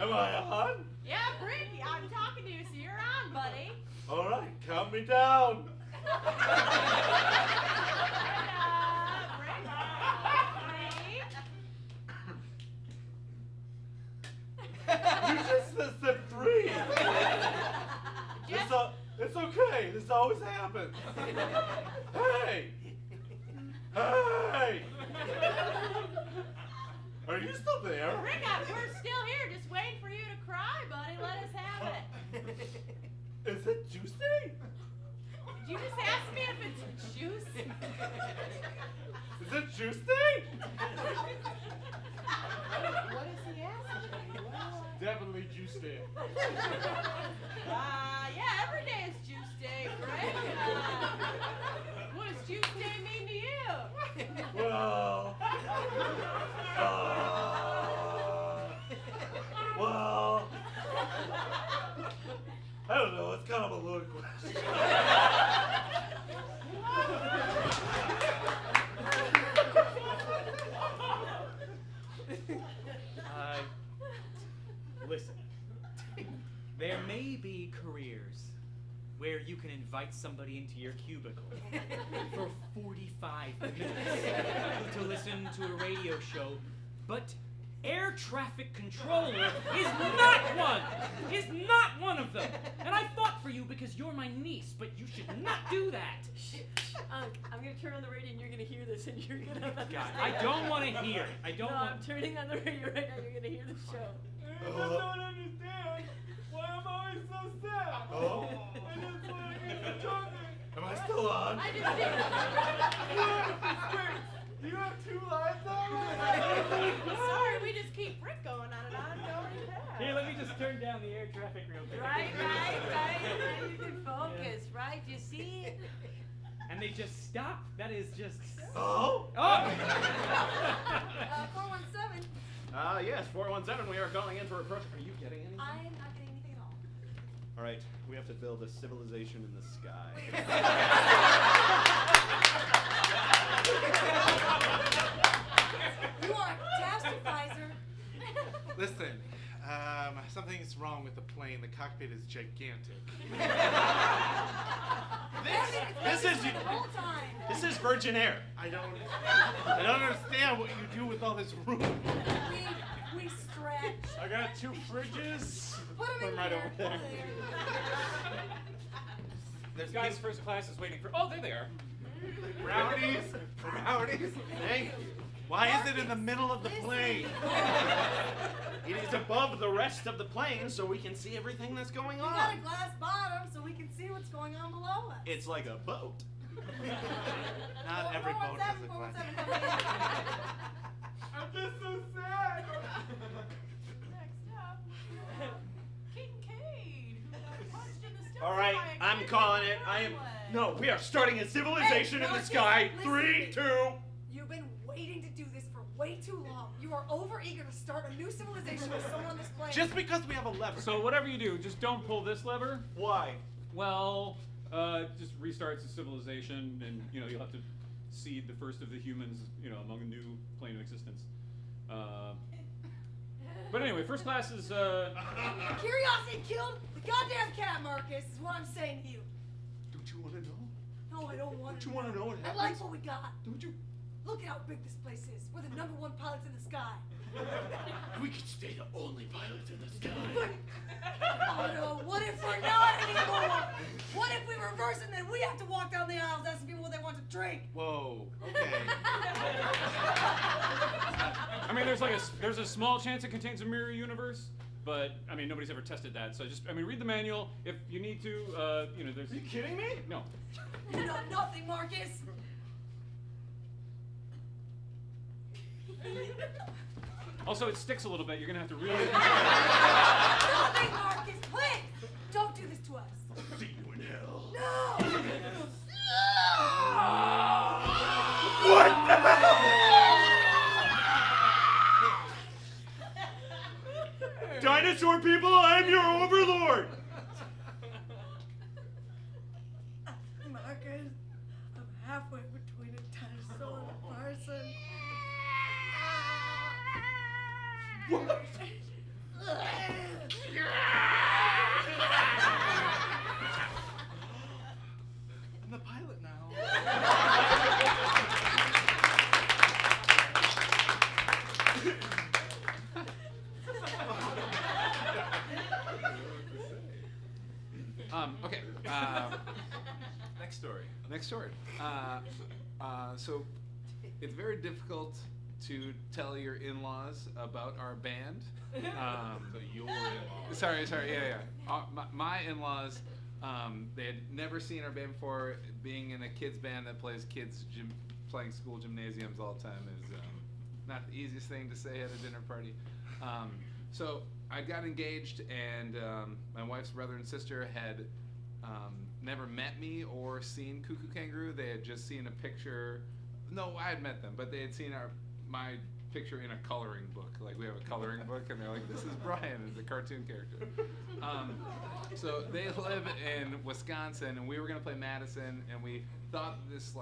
Am I on? Yeah, Brick, I'm talking to you, so you're on, buddy. All right, count me down. You just said 3. It's okay. This always happens. Hey! Hey! Are you still there? Rick, we're still here, just waiting for you to cry, buddy. Let us have it. Is it juicy? Did you just ask me if it's juicy? Is it juicy? What is he asking me? Definitely juicy. Yeah, every day is juice day, Rick. What does juice day mean to you? Well, I don't know. It's kind of a loaded question. Listen, there may be careers where you can invite somebody into your cubicle for 45 minutes to listen to a radio show, but air traffic controller is not one! Is not one of them! And I fought for you because you're my niece, but you should not do that! I'm gonna turn on the radio and you're gonna hear this and you're gonna understand. God, I don't want to hear it. I don't want. I'm turning on the radio right now, you're gonna hear the show. I don't understand why I'm always so sad. Oh. I just want to get talking. Am I still on? I just did. Do you have 2 lives already? Sorry, we just keep Rick going on and on. Nobody cares. Here, let me just turn down the air traffic real quick. Right. You can focus, right? You see? And they just stop. That is just. Oh? 417. Yes, 417. We are calling in for a approach. Are you getting anything? I'm not getting anything at all. All right, we have to build a civilization in the sky. You are a catastrophizer. Listen, something's wrong with the plane. The cockpit is gigantic. This is Virgin Air. I don't understand what you do with all this room. We stretch. I got 2 fridges. Put them in right there. over there. This guy's first class is waiting for. Oh, there they are. Brownies? Thank you. Why is it in the middle of the plane? It is above the rest of the plane, so we can see everything that's going We got a on. glass bottom so we can see what's going on below us. It's like a boat. Not every boat has a glass. I'm just so sad. Next up, Kincaid, who got punched in the stomach All right, by a I'm kid calling with it. a I am. runway. No, we are starting a civilization in the sky. Listen. 3, 2. You've been waiting to do this for way too long. You are overeager to start a new civilization with someone on this plane. Just because we have a lever. So whatever you do, just don't pull this lever. Why? Well, just restarts the civilization, and you'll have to seed the first of the humans, among a new plane of existence. But anyway, first class is. Curiosity killed the goddamn cat, Marcus. Is what I'm saying to you. Don't you want to know? No, I don't want to. Don't you want to know what I happens? like what we got. Don't you? Look at how big this place is. We're the #1 pilots in the sky. We could stay the only pilots in the sky. But, oh no, what if we're not anymore? What if we reverse and then we have to walk down the aisles asking people what they want to drink? Whoa. Okay. I mean, there's a small chance it contains a mirror universe, but I mean nobody's ever tested that. So read the manual if you need to. There's. Are you kidding me? No. You know nothing, Marcus. Also, it sticks a little bit. You're gonna have to really. Nothing, Marcus. Please, don't do this to us. I'll see you in hell. No. What the hell? Dinosaur people, I'm your overlord. Marcus, I'm halfway between a dinosaur and a person. What? I'm the pilot now. Okay. Next story. Next story. So, it's very difficult to tell your in-laws about our band. So your in-laws. Sorry, yeah. My in-laws, they had never seen our band before. Being in a kids band that plays playing school gymnasiums all the time is not the easiest thing to say at a dinner party. So I got engaged, and my wife's brother and sister had never met me or seen KooKoo Kangaroo. They had just seen a picture. No, I had met them, but they had seen my picture in a coloring book. Like, we have a coloring book, and they're like, "This is Brian," is a cartoon character. So they live in Wisconsin, and we were gonna play Madison, and we thought this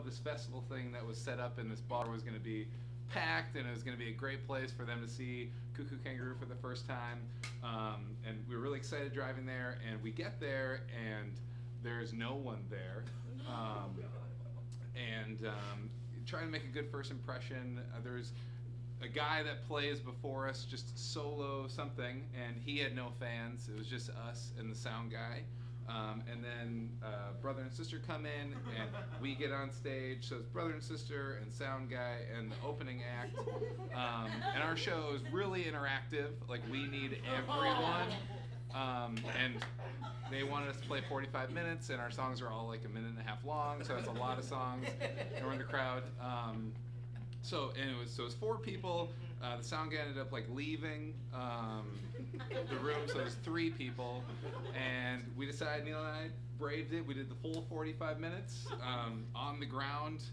this festival thing that was set up in this bar was gonna be packed, and it was gonna be a great place for them to see KooKoo Kangaroo for the first time. And we were really excited driving there, and we get there, and there's no one there. Trying to make a good first impression. There's a guy that plays before us, just solo something, and he had no fans. It was just us and the sound guy. And then brother and sister come in, and we get on stage. So it's brother and sister and sound guy and the opening act. And our show is really interactive. Like, we need everyone. And they wanted us to play 45 minutes, and our songs are all like a minute and a half long, so it's a lot of songs, and we're in the crowd. So it was 4 people. The sound guy ended up leaving the room, so there's 3 people, and we decided, Neil and I braved it. We did the full 45 minutes on the ground,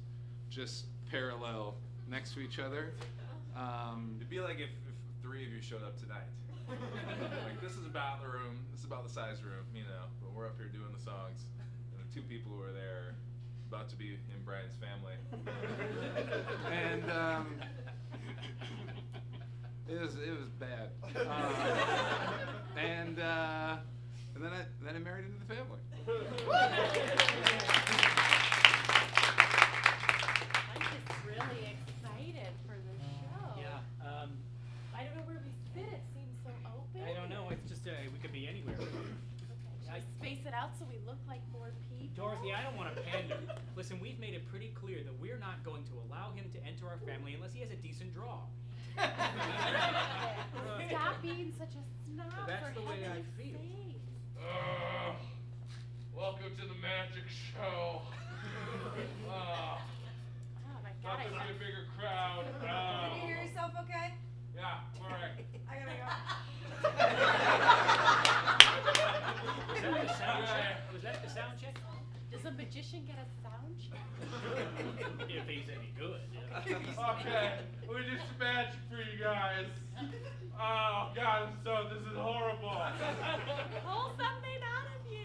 just parallel next to each other. It'd be like if 3 of you showed up tonight. Like, this is about the room, this is about the size room, but we're up here doing the songs, and the 2 people who are there about to be in Brian's family. And it was bad. And then I married into the family. I'm just really excited for the show. Yeah. I don't know where we sit. It seems so open. I don't know. It's just we could be anywhere. Okay, space it out so we look like more people. Dorothy, I don't want to pander. Listen, we've made it pretty clear that we're not going to allow him to enter our family unless he has a decent draw. Stop being such a snob. That's for the way I heaven's feel. sake. Welcome to the magic show. Oh my Thought God. there'd be a bigger crowd. Can you hear yourself okay? Yeah, all right. I gotta go. Was that the sound check? Was that the sound check? Does a magician get a sound check? If he's any good. Okay, we did some magic for you guys. Oh God, this is horrible. Pull something out of you.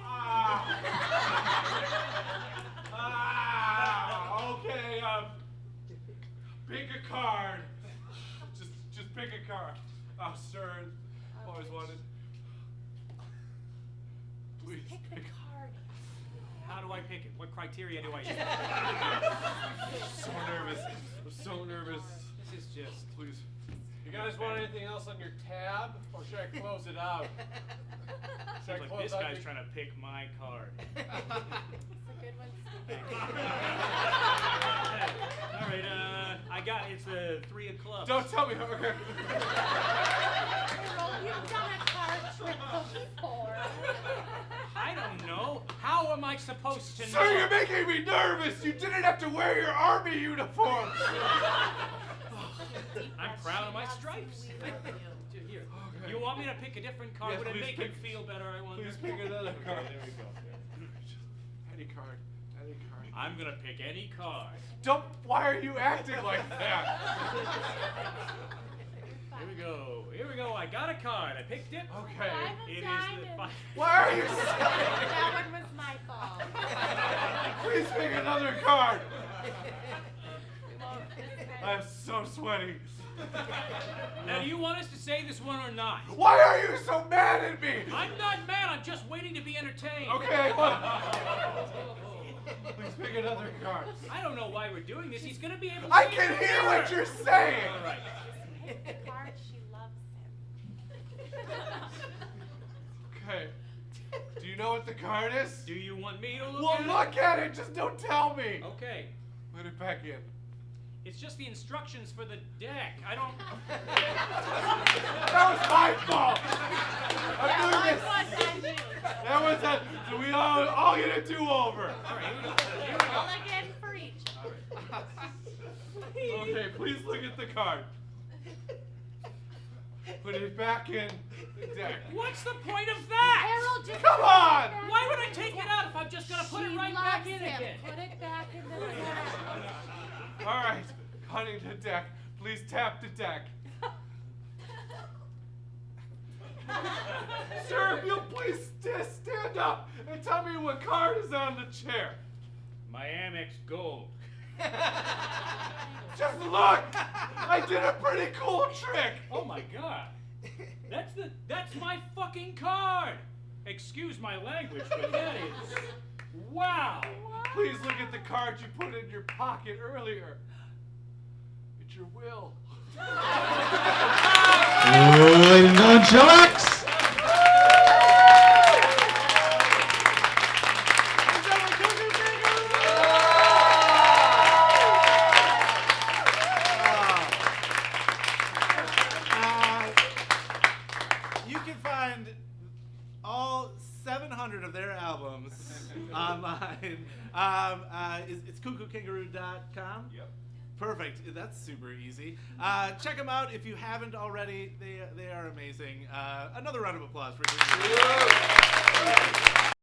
Okay, pick a card. Just pick a card. Oh, sir, always wanted. Please Pick the card. How do I pick it? What criteria do I use? I'm so nervous. This is just. Please. You guys want anything else on your tab, or should I close it out? Seems like this guy's trying to pick my card. It's a good one. All right, I got it's a 3 of clubs. Don't tell me. Okay. You've done a card trick before. I don't know. How am I supposed to know? Sir, you're making me nervous. You didn't have to wear your army uniform. I'm proud of my stripes. Here. You want me to pick a different card? Yes, Would it please make him feel better? I wonder. Please pick another card. There we go. Any card. Any card. I'm gonna pick any card. Don't. Why are you acting like that? Here we go. Here we go. I got a card. I picked it. Okay. It is the Diamond. 5. Why are you? That one was my fault. Please pick another card. Well, this guy- I'm so sweaty. Now, do you want us to say this one or not? Why are you so mad at me? I'm not mad. I'm just waiting to be entertained. Okay. Please pick another card. I don't know why we're doing this. He's gonna be able to. I see can the hear mirror. what you're saying. All right. Pick the card. She loves him. Okay. Do you know what the card is? Do you want me to look Well, at it? look at it. Just don't tell me. Okay. Put it back in. It's just the instructions for the deck. I don't. That was my fault. I'm doing this. That was a. So we all get a do-over. All right, here we go. All again for each. Okay, please look at the card. Put it back in the deck. What's the point of that? Harold, just Come on! Why would I take it out if I'm just gonna put it right back in him. again? Put it back in the deck. All right, cutting the deck. Please tap the deck. Sir, if you'll please stand up and tell me what card is on the chair. My Amex Gold. Just look! I did a pretty cool trick. Oh my God. That's my fucking card. Excuse my language, but that is. Wow. Please look at the card you put in your pocket earlier. It's your will. Ladies and gentlemen, Show X! You can find all 700 of their albums online. It's KooKooKangaroo.com. Yep. Perfect. That's super easy. Check them out if you haven't already. They are amazing. Another round of applause for doing